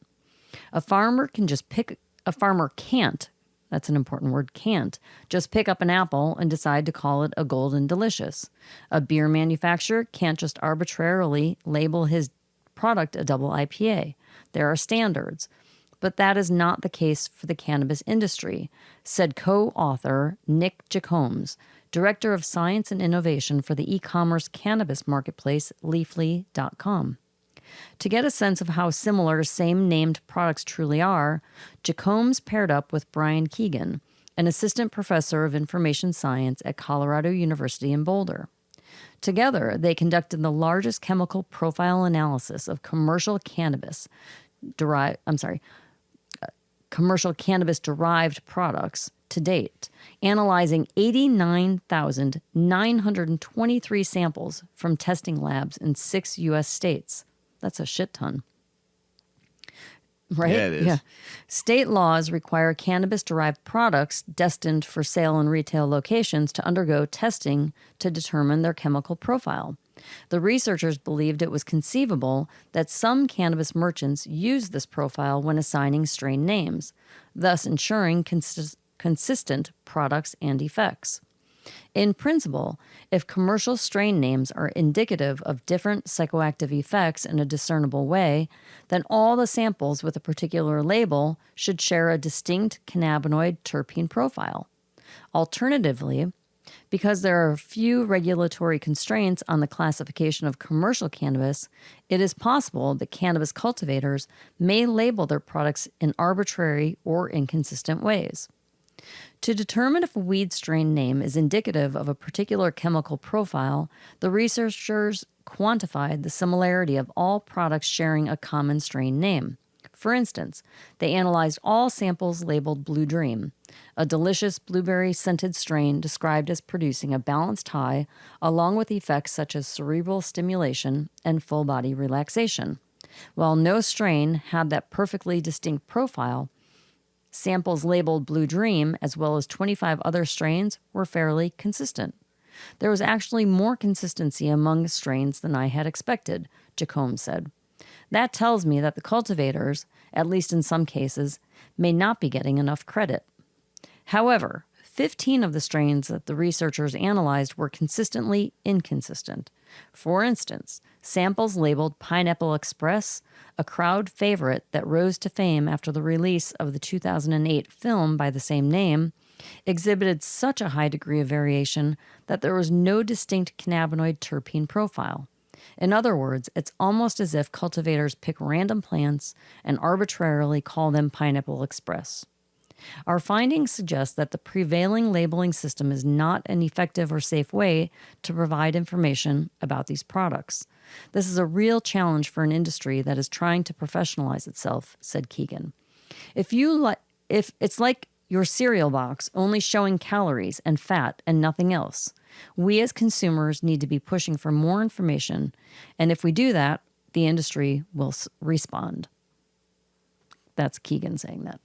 B: A farmer can't, that's an important word, can't, just pick up an apple and decide to call it a Golden Delicious. A beer manufacturer can't just arbitrarily label his product a double IPA. There are standards. But that is not the case for the cannabis industry, said co-author Nick Jacobs, Director of Science and Innovation for the e-commerce cannabis marketplace Leafly.com. To get a sense of how similar same-named products truly are, Jacobs paired up with Brian Keegan, an assistant professor of information science at Colorado University in Boulder. Together, they conducted the largest chemical profile analysis of commercial cannabis-derived products to date, analyzing 89,923 samples from testing labs in 6 U.S. states. That's a shit ton. Right?
A: Yeah, it is. Yeah.
B: State laws require cannabis-derived products destined for sale in retail locations to undergo testing to determine their chemical profile. The researchers believed it was conceivable that some cannabis merchants used this profile when assigning strain names, thus ensuring consistent products and effects. In principle, if commercial strain names are indicative of different psychoactive effects in a discernible way, then all the samples with a particular label should share a distinct cannabinoid terpene profile. Alternatively, because there are few regulatory constraints on the classification of commercial cannabis, it is possible that cannabis cultivators may label their products in arbitrary or inconsistent ways. To determine if a weed strain name is indicative of a particular chemical profile, the researchers quantified the similarity of all products sharing a common strain name. For instance, they analyzed all samples labeled Blue Dream, a delicious blueberry-scented strain described as producing a balanced high, along with effects such as cerebral stimulation and full-body relaxation. While no strain had that perfectly distinct profile, samples labeled Blue Dream, as well as 25 other strains, were fairly consistent. There was actually more consistency among strains than I had expected, Jacobs said. That tells me that the cultivators, at least in some cases, may not be getting enough credit. However, 15 of the strains that the researchers analyzed were consistently inconsistent. For instance, samples labeled Pineapple Express, a crowd favorite that rose to fame after the release of the 2008 film by the same name, exhibited such a high degree of variation that there was no distinct cannabinoid terpene profile. In other words, it's almost as if cultivators pick random plants and arbitrarily call them Pineapple Express. Our findings suggest that the prevailing labeling system is not an effective or safe way to provide information about these products. This is a real challenge for an industry that is trying to professionalize itself, said Keegan. If it's like your cereal box only showing calories and fat and nothing else, we as consumers need to be pushing for more information, and if we do that, the industry will respond. That's Keegan saying that.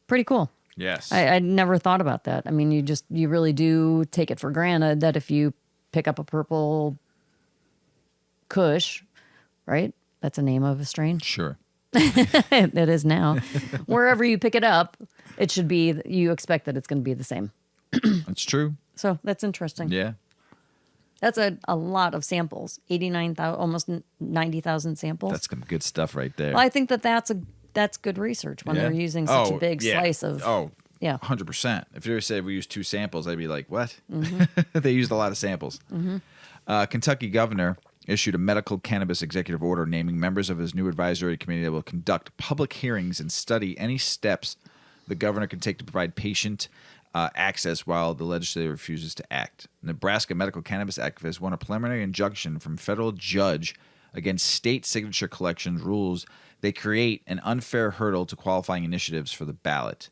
B: Pretty cool.
A: Yes.
B: I never thought about that. I mean, you really do take it for granted that if you pick up a purple Kush, right? That's a name of a strain.
A: Sure.
B: It is now. Wherever you pick it up, it should be, you expect that it's going to be the same.
A: That's true.
B: So that's interesting.
A: Yeah.
B: That's a lot of samples. 89,000, almost 90,000 samples.
A: That's some good stuff right there.
B: Well, I think that's good research when they're using such a big slice of. Yeah.
A: 100%. If you ever said we used 2 samples, I'd be like, what? Mm-hmm. They used a lot of samples. Mm-hmm. Kentucky governor issued a medical cannabis executive order naming members of his new advisory committee that will conduct public hearings and study any steps the governor can take to provide patient access while the legislature refuses to act. Nebraska medical cannabis activists won a preliminary injunction from federal judge against state signature collection rules. They create an unfair hurdle to qualifying initiatives for the ballot.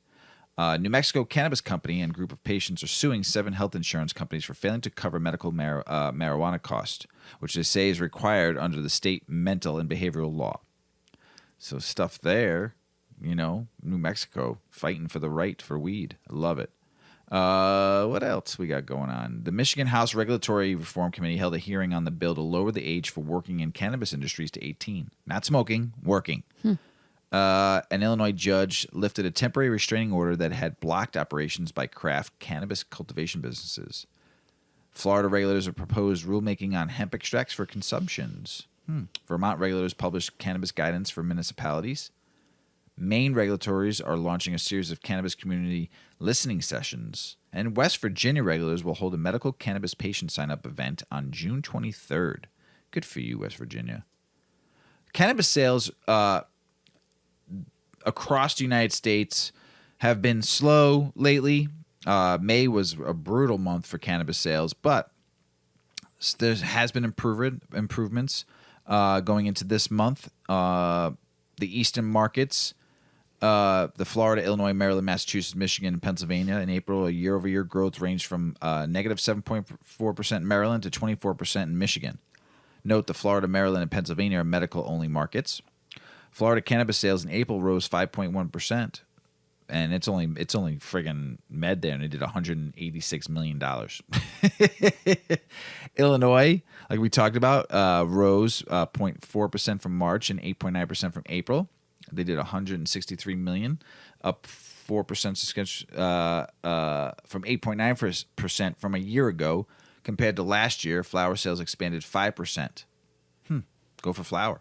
A: New Mexico Cannabis Company and group of patients are suing 7 health insurance companies for failing to cover medical marijuana costs, which they say is required under the state mental and behavioral law. So stuff there, New Mexico fighting for the right for weed. I love it. What else we got going on? The Michigan House Regulatory Reform Committee held a hearing on the bill to lower the age for working in cannabis industries to 18. Not smoking, working. An Illinois judge lifted a temporary restraining order that had blocked operations by craft cannabis cultivation businesses. Florida regulators have proposed rulemaking on hemp extracts for consumptions. Vermont regulators published cannabis guidance for municipalities. Maine regulators are launching a series of cannabis community listening sessions. And West Virginia regulators will hold a medical cannabis patient sign-up event on June 23rd. Good for you, West Virginia. Cannabis sales across the United States have been slow lately. May was a brutal month for cannabis sales, but there has been improvements going into this month. The eastern markets, the Florida, Illinois, Maryland, Massachusetts, Michigan, and Pennsylvania in April, a year-over-year growth ranged from negative 7.4% in Maryland to 24% in Michigan. Note the Florida, Maryland, and Pennsylvania are medical-only markets. Florida cannabis sales in April rose 5.1%, and it's only friggin' med there, and they did $186 million. Illinois, like we talked about, rose 0.4% from March and 8.9% from April. They did $163 million, up 4% from 8.9% from a year ago. Compared to last year, flower sales expanded 5%. Go for flower.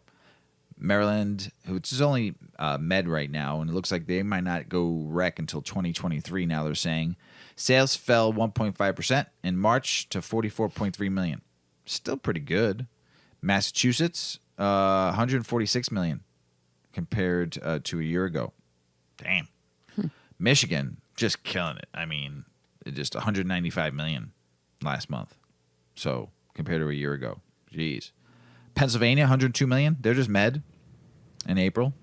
A: Maryland, which is only med right now, and it looks like they might not go rec until 2023 now, they're saying. Sales fell 1.5% in March to $44.3 million. Still pretty good. Massachusetts, $146 million compared to a year ago. Damn. Michigan, just killing it. I mean, just $195 million last month. So compared to a year ago. Jeez. Pennsylvania, $102 million. They're just med in April.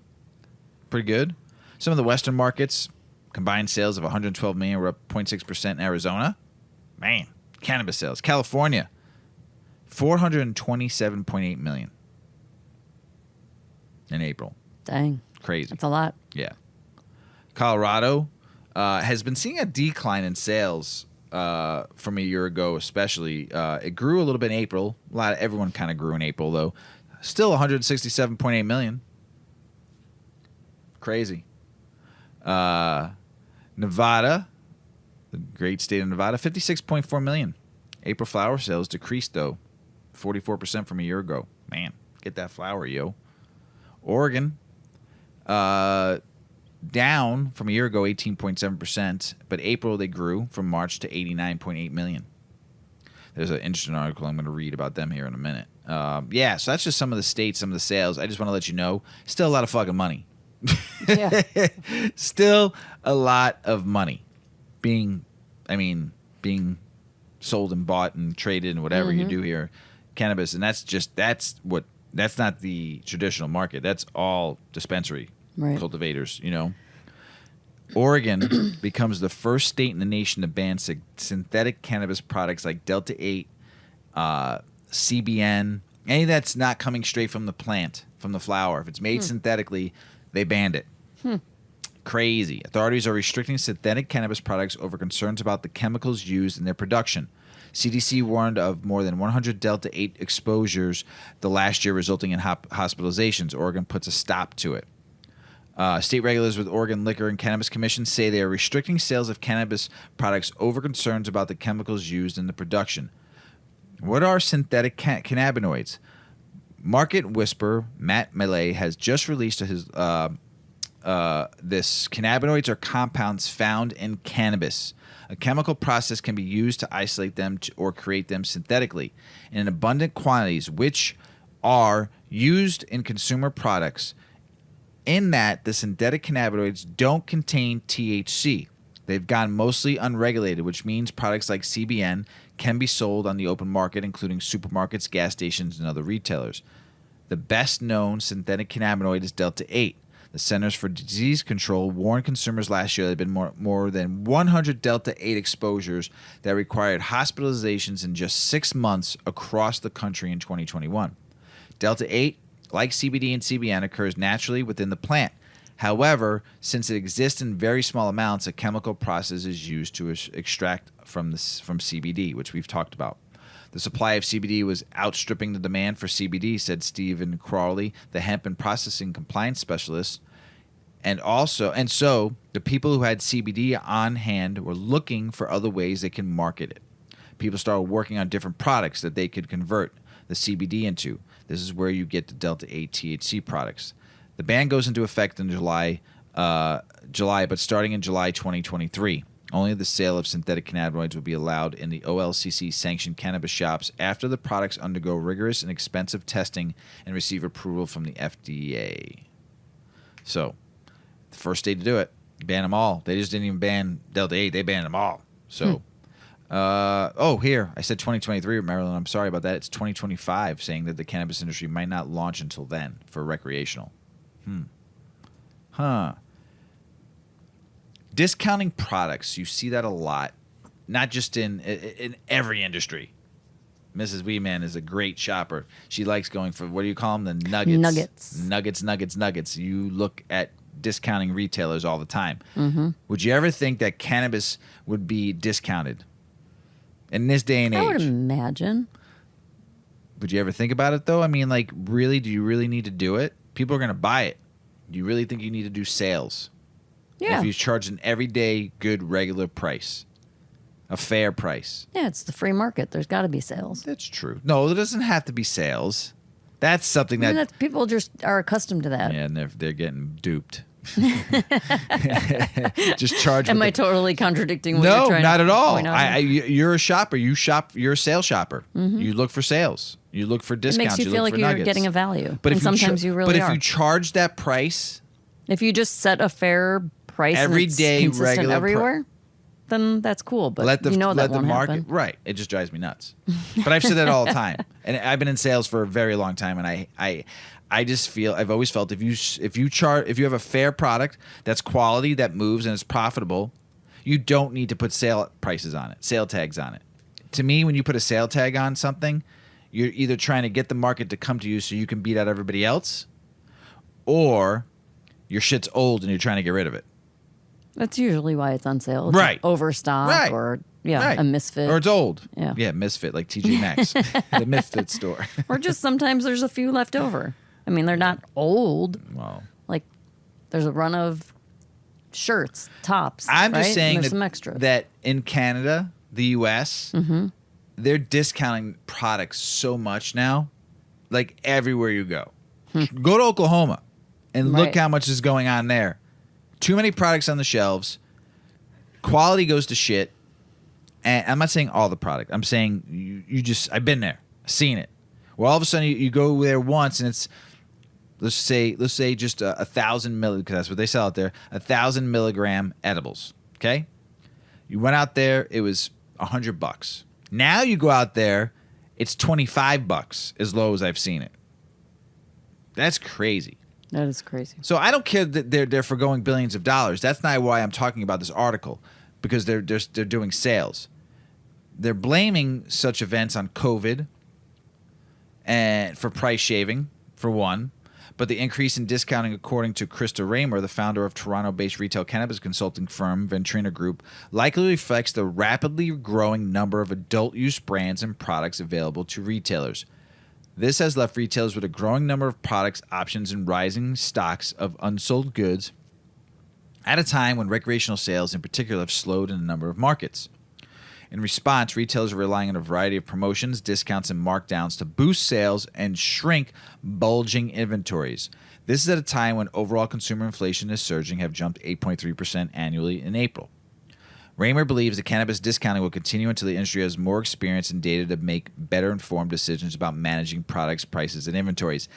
A: Pretty good. Some of the Western markets, combined sales of $112 million were up 0.6% in Arizona. Man, cannabis sales. California, $427.8 million in April.
B: Dang.
A: Crazy.
B: That's a lot.
A: Yeah. Colorado has been seeing a decline in sales from a year ago, especially. It grew a little bit in April. Everyone kind of grew in April, though. Still $167.8 million. Crazy. Nevada, The great state of Nevada, 56.4 million. April flower sales decreased, though, 44% from a year ago. Man, get that flower, yo. Oregon, down from a year ago, 18.7%, but April they grew from March to 89.8 million. There's an interesting article I'm going to read about them here in a minute. Yeah, so that's just some of the states, some of the sales. I just want to let you know, still a lot of fucking money.
B: Yeah.
A: Still a lot of money being sold and bought and traded and whatever you do here, cannabis, and that's not the traditional market. That's all dispensary cultivators, you know. Oregon becomes the first state in the nation to ban synthetic cannabis products like Delta 8, CBN, any that's not coming straight from the plant, from the flower. If it's made synthetically, they banned it. Crazy. Authorities are restricting synthetic cannabis products over concerns about the chemicals used in their production. CDC warned of more than 100 Delta 8 exposures the last year, resulting in hospitalizations. Oregon puts a stop to it. State regulators with Oregon Liquor and Cannabis Commission say they are restricting sales of cannabis products over concerns about the chemicals used in the production. What are synthetic cannabinoids? Market whisperer Matt Millay has just released his this cannabinoids are compounds found in cannabis. A chemical process can be used to isolate them or create them synthetically in abundant quantities, which are used in consumer products. In that, the synthetic cannabinoids don't contain THC. They've gone mostly unregulated, which means products like CBN can be sold on the open market, including supermarkets, gas stations, and other retailers. The best-known synthetic cannabinoid is Delta 8. The Centers for Disease Control warned consumers last year there had been more than 100 Delta 8 exposures that required hospitalizations in just 6 months across the country in 2021. Delta 8, like CBD and CBN, occurs naturally within the plant. However, since it exists in very small amounts, a chemical process is used to extract from CBD, which we've talked about. The supply of CBD was outstripping the demand for CBD, said Stephen Crawley, the hemp and processing compliance specialist. And so the people who had CBD on hand were looking for other ways they can market it. People started working on different products that they could convert the CBD into. This is where you get the Delta 8 THC products. The ban goes into effect in July, but starting in July 2023. Only the sale of synthetic cannabinoids will be allowed in the OLCC-sanctioned cannabis shops after the products undergo rigorous and expensive testing and receive approval from the FDA. So, the first state to do it, ban them all. They just didn't even ban Delta 8. They banned them all. So, here, I said 2023, Maryland. I'm sorry about that. It's 2025, saying that the cannabis industry might not launch until then for recreational. Discounting products, you see that a lot, not just in every industry. Mrs. Weedman is a great shopper. She likes going for, what do you call them? The nuggets. Nuggets. You look at discounting retailers all the time. Would you ever think that cannabis would be discounted in this day and age?
B: I would imagine.
A: Would you ever think about it, though? I mean, like, really, do you really need to do it? People are going to buy it. Do you really think you need to do sales?
B: Yeah.
A: If you charge an everyday, good, regular price, a fair price.
B: Yeah, it's the free market. There's got to be sales.
A: That's true. No, there doesn't have to be sales. That's something that
B: people just are accustomed to that.
A: Yeah, and they're getting duped. Just charge.
B: Am I totally contradicting what you're trying to
A: not at all.
B: point out?
A: You're a shopper. You're a sales shopper. You look for sales. You look for discounts.
B: It makes you feel like you're getting a value.
A: But
B: sometimes you really are.
A: But if you charge that price,
B: if you just set a fair price
A: every
B: and it's
A: day,
B: consistent
A: regular
B: everywhere, then that's cool. But
A: let the
B: that won't
A: market
B: happen.
A: Right. It just drives me nuts. But I've said that all the time, and I've been in sales for a very long time, and I just feel, I've always felt if you have a fair product that's quality, that moves and is profitable, you don't need to put sale prices on it, sale tags on it. To me, when you put a sale tag on something, you're either trying to get the market to come to you so you can beat out everybody else, or your shit's old and you're trying to get rid of it.
B: That's usually why it's on sale. It's
A: right.
B: Overstock or a misfit.
A: Or it's old.
B: Yeah,
A: misfit, like TJ Maxx, the misfit store.
B: Or just sometimes there's a few left over. I mean, they're not old.
A: Well,
B: like there's a run of shirts, tops.
A: I'm just
B: right?
A: saying
B: And there's some extras.
A: that in Canada, the U.S., they're discounting products so much now, like everywhere you go. Go to Oklahoma and look
B: Right.
A: how much is going on there. Too many products on the shelves. Quality goes to shit. And I'm not saying all the product. I'm saying you just, I've been there, seen it. Well, all of a sudden you go there once and it's, let's say just 1,000 milligram, because that's what they sell out there, 1,000 milligram edibles. Okay, you went out there, it was $100. Now you go out there, it's $25, as low as I've seen it. That's crazy.
B: That is crazy.
A: So I don't care that they're forgoing billions of dollars. That's not why I'm talking about this article, because they're doing sales. They're blaming such events on COVID and for price shaving, for one. But the increase in discounting, according to Krista Raymer, the founder of Toronto-based retail cannabis consulting firm Ventrina Group, likely reflects the rapidly growing number of adult-use brands and products available to retailers. This has left retailers with a growing number of products, options, and rising stocks of unsold goods at a time when recreational sales in particular have slowed in a number of markets. In response, retailers are relying on a variety of promotions, discounts, and markdowns to boost sales and shrink bulging inventories. This is at a time when overall consumer inflation is surging, have jumped 8.3% annually in April. Raymer believes that cannabis discounting will continue until the industry has more experience and data to make better informed decisions about managing products, prices, and inventories.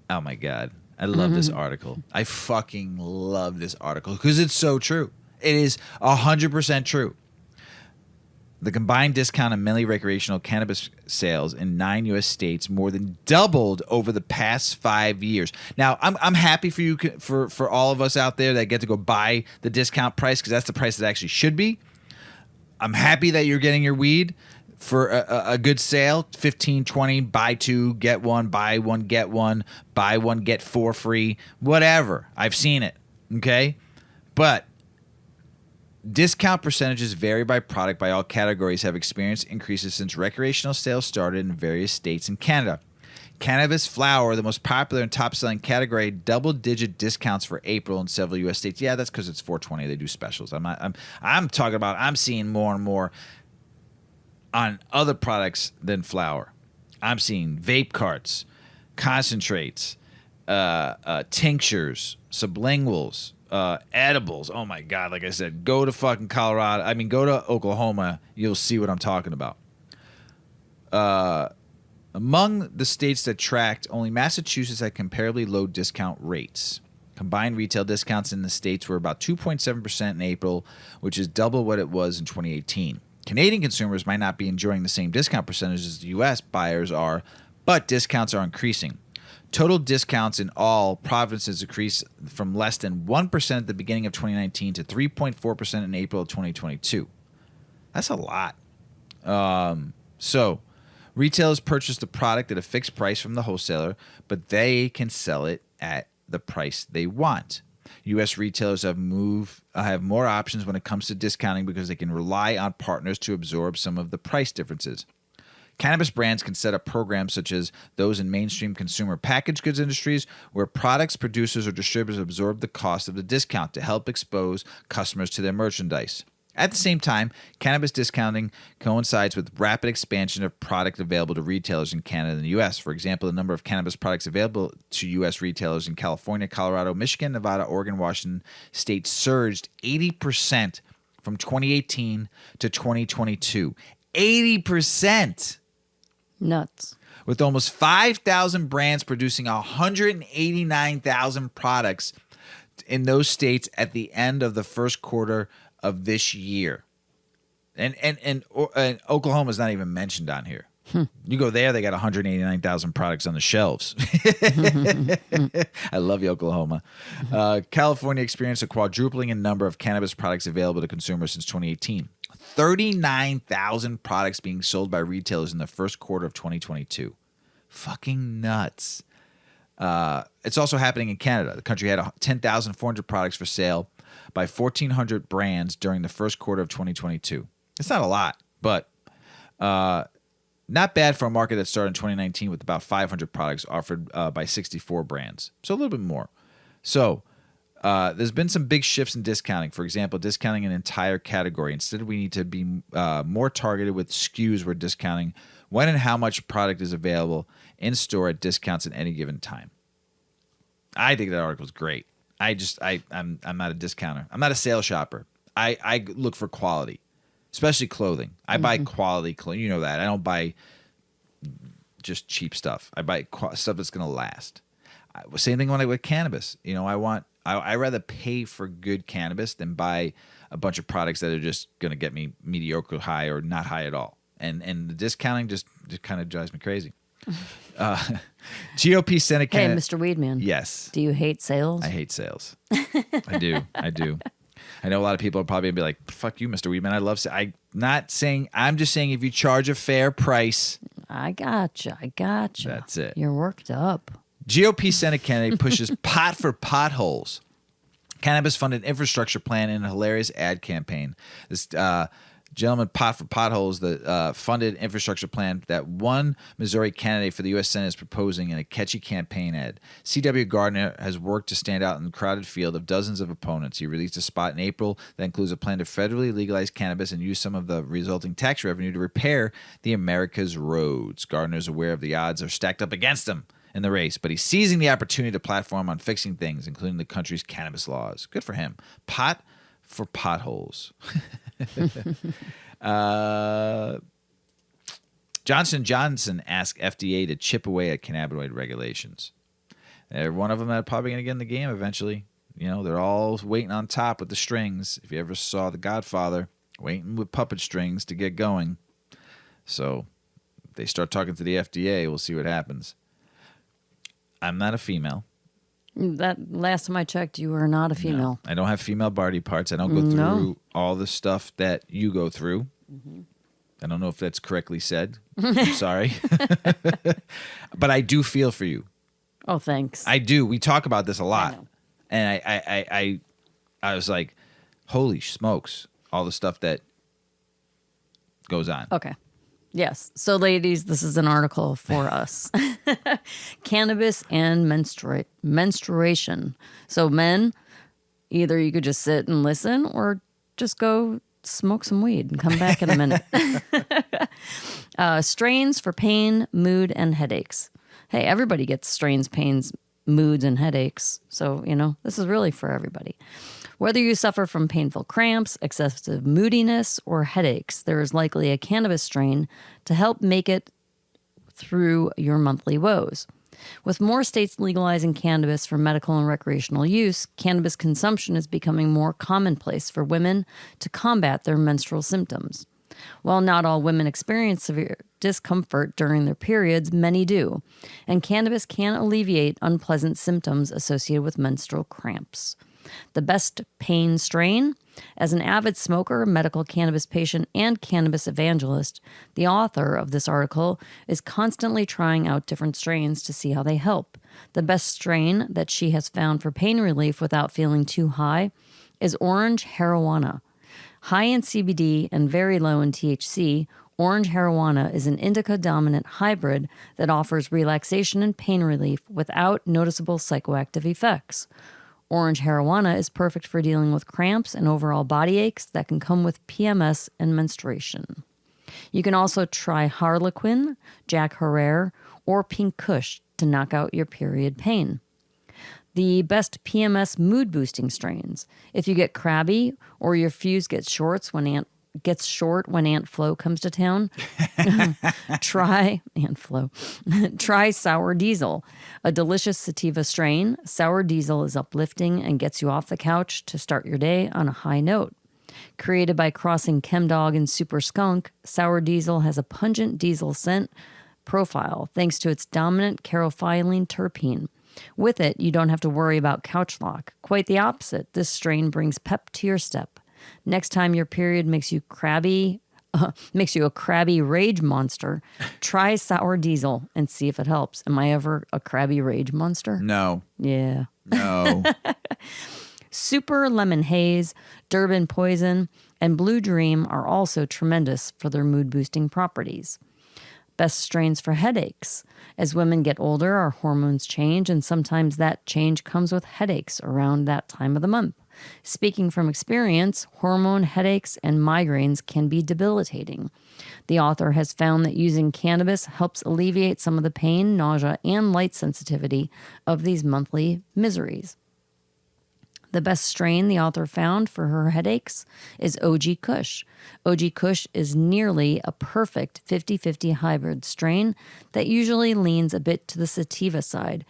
A: Oh my God. I love this article. I fucking love this article because it's so true. It is 100% true. The combined discount on mainly recreational cannabis sales in 9 U.S. states more than doubled over the past 5 years. Now, I'm happy for you, for all of us out there that get to go buy the discount price, because that's the price it actually should be. I'm happy that you're getting your weed for a good sale, 15, 20, buy two, get one, buy one, get one, buy one, get four free, whatever. I've seen it, okay? But discount percentages vary by product. By all categories have experienced increases since recreational sales started in various states in Canada. Cannabis flower, the most popular and top-selling category, double-digit discounts for April in several U.S. states. Yeah, that's because it's 420. They do specials. I'm talking about, I'm seeing more and more on other products than flower. I'm seeing vape carts, concentrates, tinctures, sublinguals, edibles. Oh my God. Like I said, go to fucking Colorado. I mean, go to Oklahoma. You'll see what I'm talking about. Among the states that tracked, only Massachusetts had comparably low discount rates. Combined retail discounts in the states were about 2.7% in April, which is double what it was in 2018. Canadian consumers might not be enjoying the same discount percentages as the U.S. buyers are, but discounts are increasing. Total discounts in all provinces increased from less than 1% at the beginning of 2019 to 3.4% in April of 2022. That's a lot. So retailers purchase the product at a fixed price from the wholesaler, but they can sell it at the price they want. U.S. retailers have more options when it comes to discounting because they can rely on partners to absorb some of the price differences. Cannabis brands can set up programs such as those in mainstream consumer packaged goods industries, where products, producers, or distributors absorb the cost of the discount to help expose customers to their merchandise. At the same time, cannabis discounting coincides with rapid expansion of product available to retailers in Canada and the U.S. For example, the number of cannabis products available to U.S. retailers in California, Colorado, Michigan, Nevada, Oregon, Washington state surged 80% from 2018 to 2022. 80%!
B: Nuts.
A: With almost 5,000 brands producing 189,000 products in those states at the end of the first quarter of this year. And Oklahoma's not even mentioned on here. You go there, they got 189,000 products on the shelves. I love you, Oklahoma. California experienced a quadrupling in number of cannabis products available to consumers since 2018. 39,000 products being sold by retailers in the first quarter of 2022. Fucking nuts. It's also happening in Canada. The country had 10,400 products for sale by 1,400 brands during the first quarter of 2022. It's not a lot, but not bad for a market that started in 2019 with about 500 products offered by 64 brands. So a little bit more. So There's been some big shifts in discounting. For example, discounting an entire category. Instead, we need to be more targeted with SKUs. We're discounting when and how much product is available in store at discounts at any given time. I think that article is great. I'm not a discounter. I'm not a sales shopper. I look for quality, especially clothing. I buy quality clothing. You know that. I don't buy just cheap stuff. I buy stuff that's going to last. Same thing with cannabis. You know, I rather pay for good cannabis than buy a bunch of products that are just going to get me mediocre high or not high at all. And the discounting just kind of drives me crazy. GOP Senate candidate.
B: Hey, Mr. Weedman.
A: Yes.
B: Do you hate sales?
A: I hate sales. I do. I know a lot of people are probably gonna be like, "Fuck you, Mr. Weedman. I love sales." I'm just saying if you charge a fair price.
B: I gotcha.
A: That's it.
B: You're worked up.
A: GOP Senate candidate pushes pot for potholes. Cannabis funded infrastructure plan in a hilarious ad campaign. This gentleman, pot for potholes, the funded infrastructure plan that one Missouri candidate for the U.S. Senate is proposing in a catchy campaign ad. C.W. Gardner has worked to stand out in the crowded field of dozens of opponents. He released a spot in April that includes a plan to federally legalize cannabis and use some of the resulting tax revenue to repair the America's roads. Gardner is aware of the odds are stacked up against him in the race, but he's seizing the opportunity to platform on fixing things, including the country's cannabis laws. Good for him. Pot for potholes. Johnson & Johnson asked FDA to chip away at cannabinoid regulations. They're one of them that are probably going to get in the game eventually. You know, they're all waiting on top with the strings. If you ever saw The Godfather, waiting with puppet strings to get going. So if they start talking to the FDA, we'll see what happens. I'm not a female.
B: That last time I checked, you were not a female.
A: No, I don't have female body parts. I don't go through all the stuff that you go through. Mm-hmm. I don't know if that's correctly said. I'm sorry. But I do feel for you.
B: Oh, thanks.
A: I do. We talk about this a lot. And I was like, holy smokes, all the stuff that goes on.
B: Okay. Yes. So, ladies, this is an article for us. Cannabis and menstruation. So, men, either you could just sit and listen or just go smoke some weed and come back in a minute. Strains for pain, mood, and headaches. Hey, everybody gets strains, pains, moods, and headaches. So, you know, this is really for everybody. Whether you suffer from painful cramps, excessive moodiness, or headaches, there is likely a cannabis strain to help make it through your monthly woes. With more states legalizing cannabis for medical and recreational use, cannabis consumption is becoming more commonplace for women to combat their menstrual symptoms. While not all women experience severe discomfort during their periods, many do, and cannabis can alleviate unpleasant symptoms associated with menstrual cramps. The best pain strain? As an avid smoker, medical cannabis patient, and cannabis evangelist, the author of this article is constantly trying out different strains to see how they help. The best strain that she has found for pain relief without feeling too high is Orange Marijuana. High in CBD and very low in THC, Orange Marijuana is an indica-dominant hybrid that offers relaxation and pain relief without noticeable psychoactive effects. Orange Marijuana is perfect for dealing with cramps and overall body aches that can come with PMS and menstruation. You can also try Harlequin, Jack Herer, or Pink Kush to knock out your period pain. The best PMS mood-boosting strains. If you get crabby or your fuse gets short when Aunt Flo comes to town, try Aunt Flo. Try Sour Diesel, a delicious sativa strain. Sour Diesel is uplifting and gets you off the couch to start your day on a high note. Created by crossing Chemdog and Super Skunk, Sour Diesel has a pungent diesel scent profile thanks to its dominant caryophyllene terpene. With it, you don't have to worry about couch lock. Quite the opposite. This strain brings pep to your step. Next time your period makes you a crabby rage monster, try Sour Diesel and see if it helps. Am I ever a crabby rage monster?
A: No.
B: Yeah.
A: No.
B: Super Lemon Haze, Durban Poison, and Blue Dream are also tremendous for their mood-boosting properties. Best strains for headaches. As women get older, our hormones change, and sometimes that change comes with headaches around that time of the month. Speaking from experience, hormone headaches and migraines can be debilitating. The author has found that using cannabis helps alleviate some of the pain, nausea, and light sensitivity of these monthly miseries. The best strain the author found for her headaches is OG Kush. OG Kush is nearly a perfect 50-50 hybrid strain that usually leans a bit to the sativa side,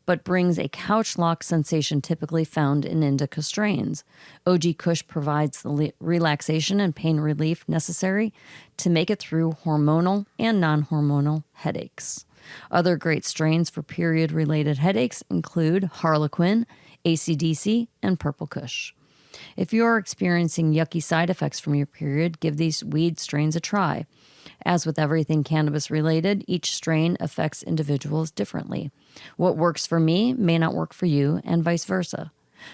B: but brings a couch lock sensation typically found in indica strains. OG Kush provides the relaxation and pain relief necessary to make it through hormonal and non-hormonal headaches. Other great strains for period-related headaches include Harlequin, AC/DC, and Purple Kush. If you're experiencing yucky side effects from your period, give these weed strains a try. As with everything cannabis-related, each strain affects individuals differently. What works for me may not work for you, and vice versa.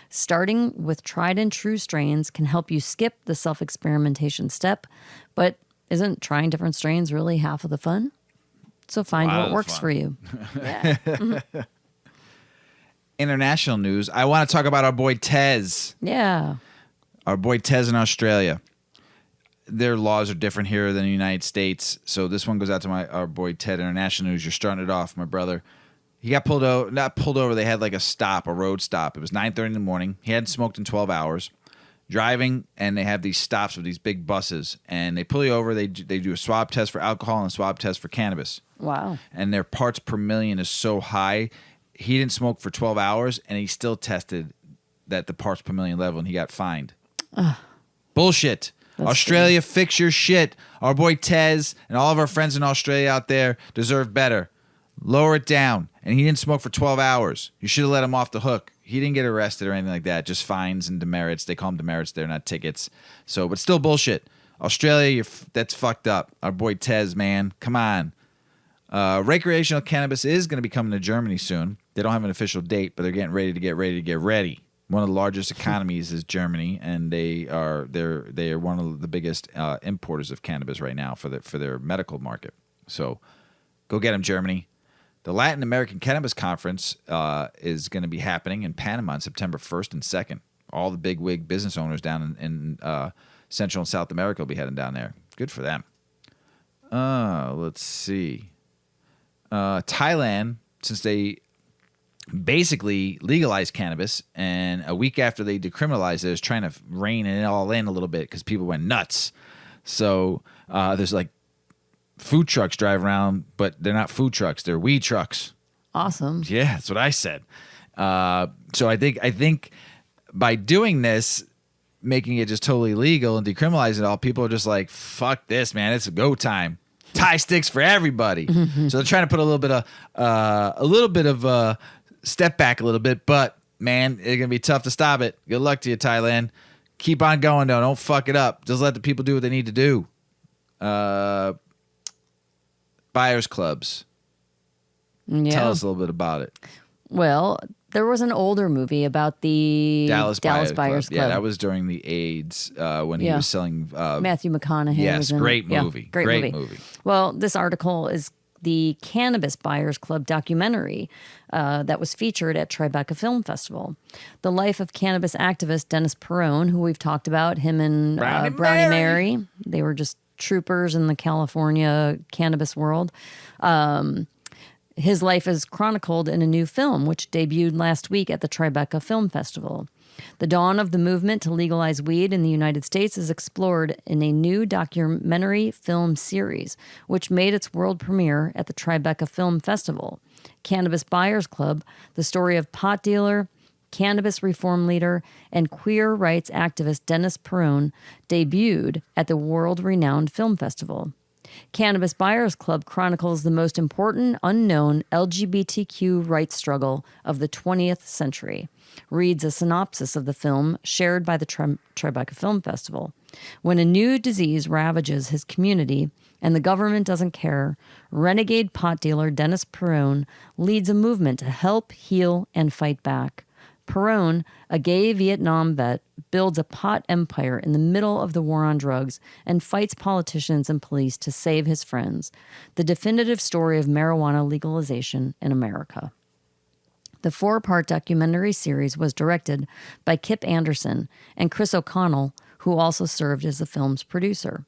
B: Starting with tried-and-true strains can help you skip the self-experimentation step, but isn't trying different strains really half of the fun? So find what works for you. Yeah. Mm-hmm.
A: International news. I want to talk about our boy Tez.
B: Yeah.
A: Our boy Tez in Australia. Their laws are different here than the United States. So this one goes out to our boy Ted. International news. You're starting it off, my brother. He got pulled over. Not pulled over. They had like a road stop. It was 9:30 in the morning. He hadn't smoked in 12 hours. Driving, and they have these stops with these big buses. And they pull you over. They do a swab test for alcohol and a swab test for cannabis.
B: Wow.
A: And their parts per million is so high. He didn't smoke for 12 hours, and he still tested that the parts per million level, and he got fined. Bullshit. Australia, fix your shit. Our boy Tez and all of our friends in Australia out there deserve better. Lower it down. And he didn't smoke for 12 hours. You should have let him off the hook. He didn't get arrested or anything like that. Just fines and demerits. They call them demerits. They're not tickets. So, but still bullshit. Australia, that's fucked up. Our boy Tez, man. Come on. Recreational cannabis is going to be coming to Germany soon. They don't have an official date, but they're getting ready to get ready. One of the largest economies is Germany, and they are one of the biggest importers of cannabis right now for their medical market. So, go get them, Germany. The Latin American Cannabis Conference is going to be happening in Panama on September 1st and 2nd. All the big wig business owners down in Central and South America will be heading down there. Good for them. Let's see. Thailand, since they basically legalized cannabis, and a week after they decriminalized it, is trying to rein it all in a little bit because people went nuts. So there's like food trucks drive around, but they're not food trucks; they're weed trucks.
B: Awesome.
A: Yeah, that's what I said. So I think by doing this, making it just totally legal and decriminalizing it all, people are just like, "Fuck this, man! It's a go time." Tie sticks for everybody. Mm-hmm. So they're trying to put a little bit of step back a little bit, but man, it's gonna be tough to stop it. Good luck to you, Thailand. Keep on going though. Don't fuck it up. Just let the people do what they need to do. Buyers clubs. Yeah. Tell us a little bit about it.
B: Well, there was an older movie about the Dallas Buyers Club.
A: Yeah, that was during the AIDS when he was selling...
B: Matthew McConaughey.
A: Yes, great movie.
B: Yeah, great movie. Well, this article is the Cannabis Buyers Club documentary that was featured at Tribeca Film Festival. The life of cannabis activist Dennis Peron, who we've talked about, him and Brownie Mary. They were just troopers in the California cannabis world. His life is chronicled in a new film, which debuted last week at the Tribeca Film Festival. The dawn of the movement to legalize weed in the United States is explored in a new documentary film series, which made its world premiere at the Tribeca Film Festival. Cannabis Buyers Club, the story of pot dealer, cannabis reform leader, and queer rights activist Dennis Peron, debuted at the world-renowned film festival. Cannabis Buyers Club chronicles the most important unknown LGBTQ rights struggle of the 20th century, reads a synopsis of the film shared by the Tribeca Film Festival. When a new disease ravages his community and the government doesn't care, renegade pot dealer Dennis Peron leads a movement to help, heal, and fight back. Peron, a gay Vietnam vet, builds a pot empire in the middle of the war on drugs and fights politicians and police to save his friends. The definitive story of marijuana legalization in America. The 4-part documentary series was directed by Kip Anderson and Chris O'Connell, who also served as the film's producer.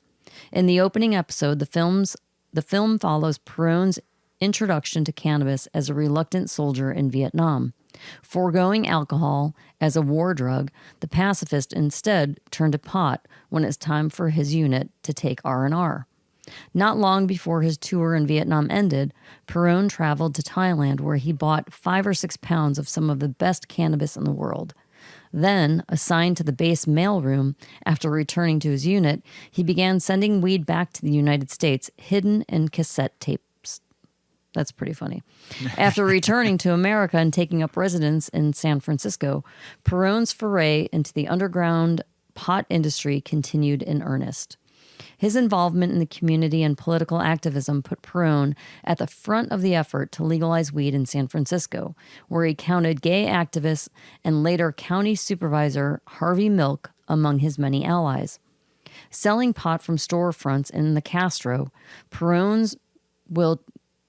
B: In the opening episode, the film follows Peron's introduction to cannabis as a reluctant soldier in Vietnam. Foregoing alcohol as a war drug, the pacifist instead turned to pot when it's time for his unit to take R&R. Not long before his tour in Vietnam ended, Peron traveled to Thailand where he bought 5 or 6 pounds of some of the best cannabis in the world. Then, assigned to the base mailroom after returning to his unit, he began sending weed back to the United States, hidden in cassette tapes. That's pretty funny. After returning to America and taking up residence in San Francisco, Peron's foray into the underground pot industry continued in earnest. His involvement in the community and political activism put Peron at the front of the effort to legalize weed in San Francisco, where he counted gay activists and later county supervisor Harvey Milk among his many allies. Selling pot from storefronts in the Castro, Peron's will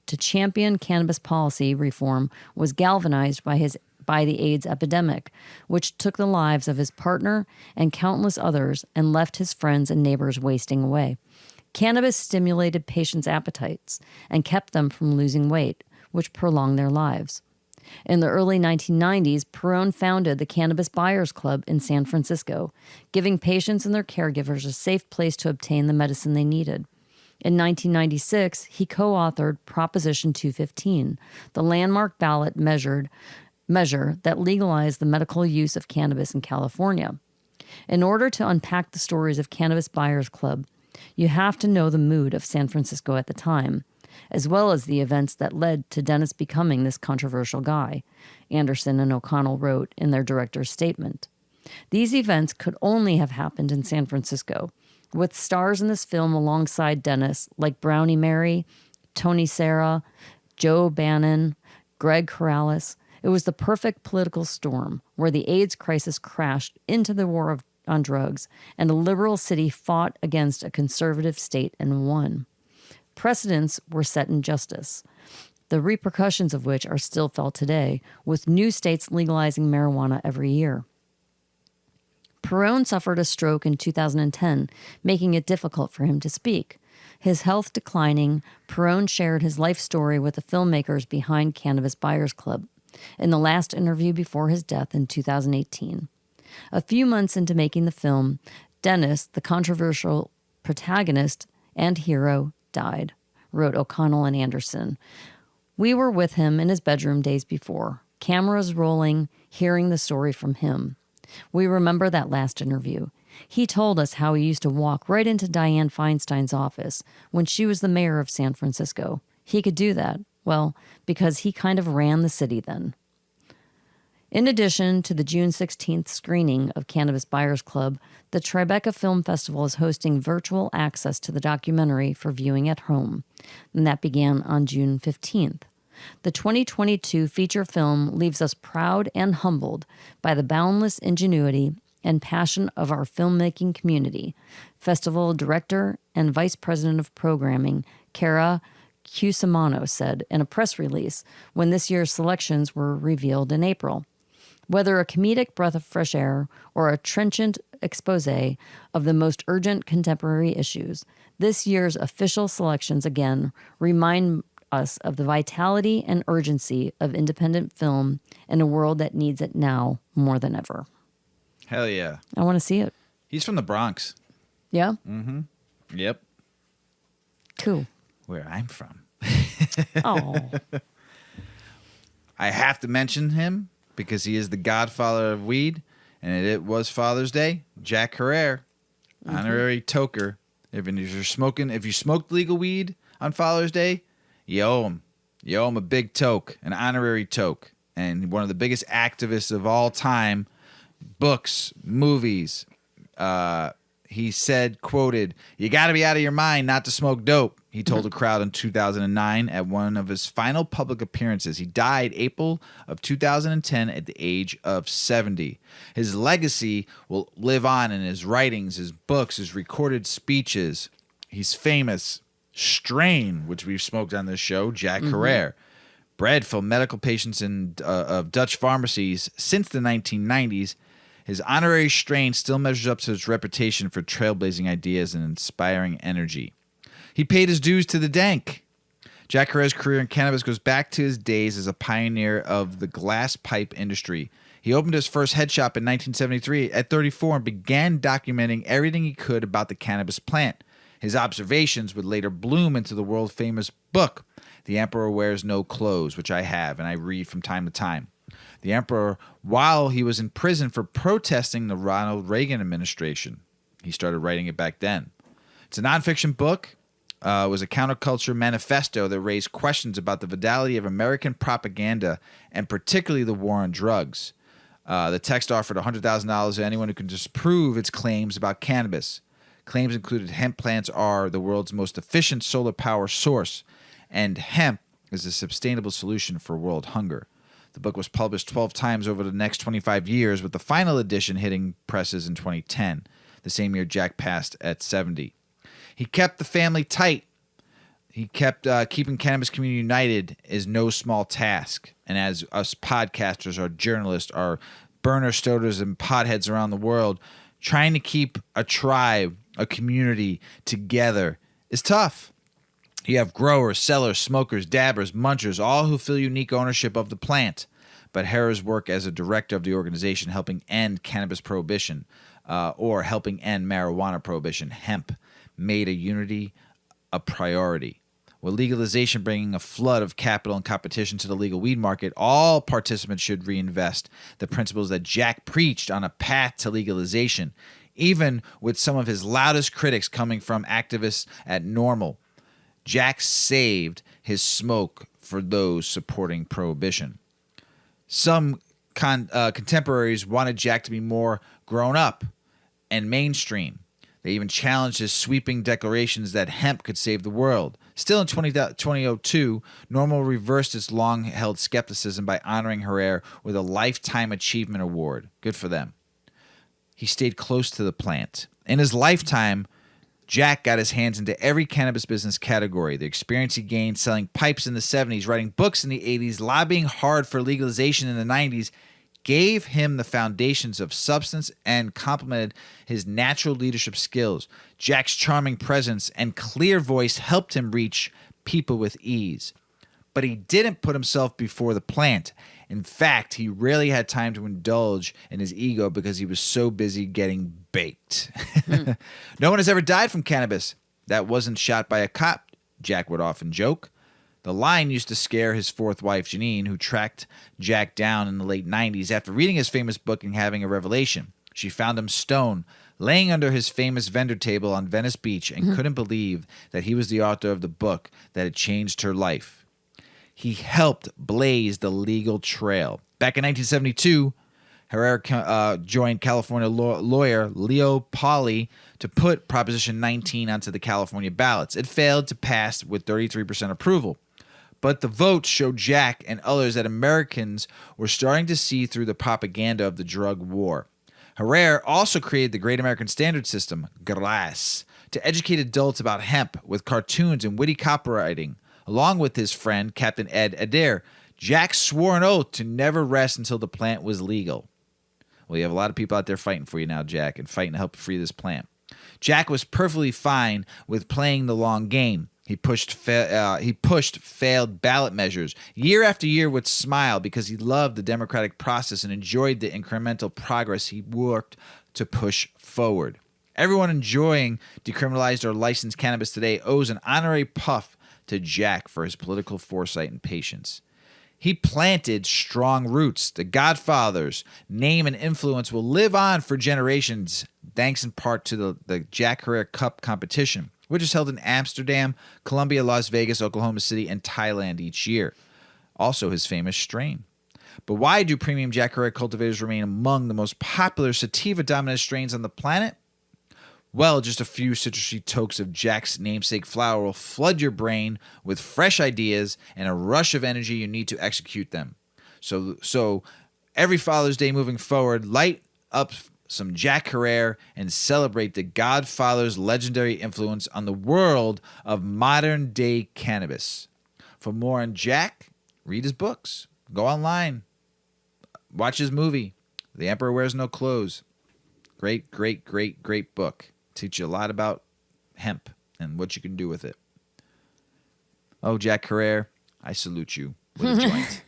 B: to champion cannabis policy reform was galvanized by the AIDS epidemic, which took the lives of his partner and countless others and left his friends and neighbors wasting away. Cannabis stimulated patients' appetites and kept them from losing weight, which prolonged their lives. In the early 1990s, Peron founded the Cannabis Buyers Club in San Francisco, giving patients and their caregivers a safe place to obtain the medicine they needed. In 1996, he co-authored Proposition 215, the landmark ballot measure that legalized the medical use of cannabis in California. In order to unpack the stories of Cannabis Buyers Club, you have to know the mood of San Francisco at the time, as well as the events that led to Dennis becoming this controversial guy, Anderson and O'Connell wrote in their director's statement. These events could only have happened in San Francisco, with stars in this film alongside Dennis like Brownie Mary, Tony Serra, Joe Bannon, Greg Corrales. It was the perfect political storm where the AIDS crisis crashed into the war on drugs and a liberal city fought against a conservative state and won. Precedents were set in justice, the repercussions of which are still felt today, with new states legalizing marijuana every year. Peron suffered a stroke in 2010, making it difficult for him to speak. His health declining, Peron shared his life story with the filmmakers behind Cannabis Buyers Club in the last interview before his death in 2018. A few months into making the film, Dennis, the controversial protagonist and hero, died, wrote O'Connell and Anderson. We were with him in his bedroom days before, cameras rolling, hearing the story from him. We remember that last interview. He told us how he used to walk right into Dianne Feinstein's office when she was the mayor of San Francisco. He could do that, well, because he kind of ran the city then. In addition to the June 16th screening of Cannabis Buyers Club, the Tribeca Film Festival is hosting virtual access to the documentary for viewing at home, and that began on June 15th. The 2022 feature film leaves us proud and humbled by the boundless ingenuity and passion of our filmmaking community, Festival Director and Vice President of Programming, Cara Cusimano, said in a press release when this year's selections were revealed in April. Whether a comedic breath of fresh air or a trenchant expose of the most urgent contemporary issues, this year's official selections again remind us of the vitality and urgency of independent film in a world that needs it now more than ever.
A: Hell yeah.
B: I want to see it.
A: He's from the Bronx.
B: Yeah?
A: Mm-hmm. Yep.
B: Cool.
A: Where I'm from.
B: Oh.
A: I have to mention him because he is the godfather of weed, and it was Father's Day. Jack Herrera, honorary toker. If you smoked legal weed on Father's Day, you owe him. You owe him a big toke, an honorary toke, and one of the biggest activists of all time. Books, movies, He said, quoted, "You got to be out of your mind not to smoke dope," he told a crowd in 2009 at one of his final public appearances. He died April of 2010 at the age of 70. His legacy will live on in his writings, his books, his recorded speeches. He's famous. Strain, which we've smoked on this show, Jack Herrera, bred for medical patients of Dutch pharmacies since the 1990s. His honorary strain still measures up to his reputation for trailblazing ideas and inspiring energy. He paid his dues to the dank. Jack Herrera's career in cannabis goes back to his days as a pioneer of the glass pipe industry. He opened his first head shop in 1973 at 34 and began documenting everything he could about the cannabis plant. His observations would later bloom into the world-famous book, The Emperor Wears No Clothes, which I have and I read from time to time. The emperor, while he was in prison for protesting the Ronald Reagan administration. He started writing it back then. It's a nonfiction book. It was a counterculture manifesto that raised questions about the validity of American propaganda and particularly the war on drugs. The text offered $100,000 to anyone who can disprove its claims about cannabis. Claims included hemp plants are the world's most efficient solar power source, and hemp is a sustainable solution for world hunger. The book was published 12 times over the next 25 years, with the final edition hitting presses in 2010, the same year Jack passed at 70. He kept the family tight. He kept keeping cannabis community united is no small task. And as us podcasters, our journalists, our burner stoters and potheads around the world, trying to keep a tribe, a community together is tough. You have growers, sellers, smokers, dabbers, munchers, all who feel unique ownership of the plant. But Herrera's work as a director of the organization helping end cannabis prohibition or helping end marijuana prohibition, hemp, made a unity a priority. With legalization bringing a flood of capital and competition to the legal weed market, all participants should reinvest the principles that Jack preached on a path to legalization, even with some of his loudest critics coming from activists at Normal. Jack saved his smoke for those supporting prohibition. Some contemporaries wanted Jack to be more grown up and mainstream. They even challenged his sweeping declarations that hemp could save the world. Still in 2002, Normal reversed its long-held skepticism by honoring Herrera with a Lifetime Achievement Award. Good for them. He stayed close to the plant. In his lifetime, Jack got his hands into every cannabis business category. The experience he gained selling pipes in the 70s, writing books in the 80s, lobbying hard for legalization in the 90s, gave him the foundations of substance and complemented his natural leadership skills. Jack's charming presence and clear voice helped him reach people with ease. But he didn't put himself before the plant. In fact, he rarely had time to indulge in his ego because he was so busy getting baked. No one has ever died from cannabis that wasn't shot by a cop, Jack would often joke. The line used to scare his fourth wife, Janine, who tracked Jack down in the late 90s after reading his famous book and having a revelation. She found him stoned, laying under his famous vendor table on Venice Beach, and couldn't believe that he was the author of the book that had changed her life. He helped blaze the legal trail. Back in 1972, Herrera joined California lawyer Leo Pauley to put Proposition 19 onto the California ballots. It failed to pass with 33% approval. But the votes showed Jack and others that Americans were starting to see through the propaganda of the drug war. Herrera also created the Great American Standard System, GLASS, to educate adults about hemp with cartoons and witty copywriting. Along with his friend, Captain Ed Adair, Jack swore an oath to never rest until the plant was legal. Well, you have a lot of people out there fighting for you now, Jack, and fighting to help free this plant. Jack was perfectly fine with playing the long game. He pushed failed ballot measures year after year with smile because he loved the democratic process and enjoyed the incremental progress he worked to push forward. Everyone enjoying decriminalized or licensed cannabis today owes an honorary puff to Jack for his political foresight and patience. He planted strong roots. The Godfather's name and influence will live on for generations, thanks in part to the Jack Herrera Cup competition, which is held in Amsterdam, Colombia, Las Vegas, Oklahoma City, and Thailand each year. Also his famous strain. But why do premium Jack Herrera cultivators remain among the most popular sativa-dominant strains on the planet? Well, just a few citrusy tokes of Jack's namesake flower will flood your brain with fresh ideas and a rush of energy you need to execute them. So every Father's Day moving forward, light up some Jack Herer and celebrate the Godfather's legendary influence on the world of modern-day cannabis. For more on Jack, read his books. Go online. Watch his movie, The Emperor Wears No Clothes. Great, great, great, great book. Teach you a lot about hemp and what you can do with it. Oh, Jack Herer, I salute you with a joint.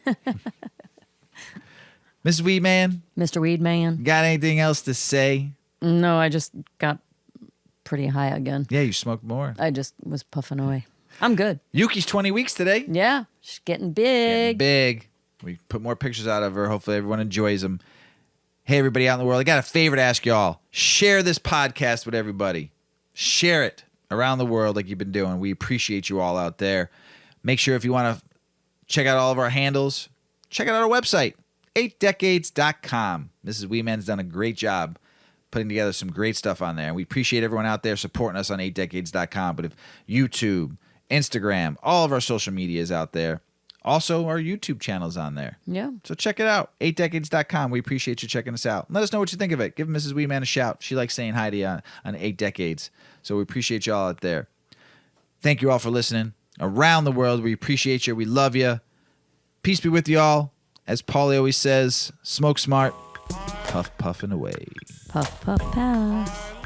A: Mrs. Weedman?
B: Mr. Weedman?
A: Got anything else to say?
B: No, I just got pretty high again.
A: Yeah, you smoked more.
B: I just was puffing away. I'm good.
A: Yuki's 20 weeks today.
B: Yeah, she's getting big.
A: Getting big. We put more pictures out of her. Hopefully everyone enjoys them. Hey, everybody out in the world, I got a favor to ask y'all. Share this podcast with everybody. Share it around the world like you've been doing. We appreciate you all out there. Make sure if you want to check out all of our handles, check out our website, eightdecades.com. Mrs. Weedman's done a great job putting together some great stuff on there. And we appreciate everyone out there supporting us on eightdecades.com. But if YouTube, Instagram, all of our social media is out there. Also, our YouTube channel's on there.
B: Yeah.
A: So check it out, eightdecades.com. We appreciate you checking us out. Let us know what you think of it. Give Mrs. Weedman a shout. She likes saying hi to you on 8 Decades. So we appreciate you all out there. Thank you all for listening. Around the world, we appreciate you. We love you. Peace be with you all. As Paulie always says, smoke smart, puff puffing away.
B: Puff, puff, pass.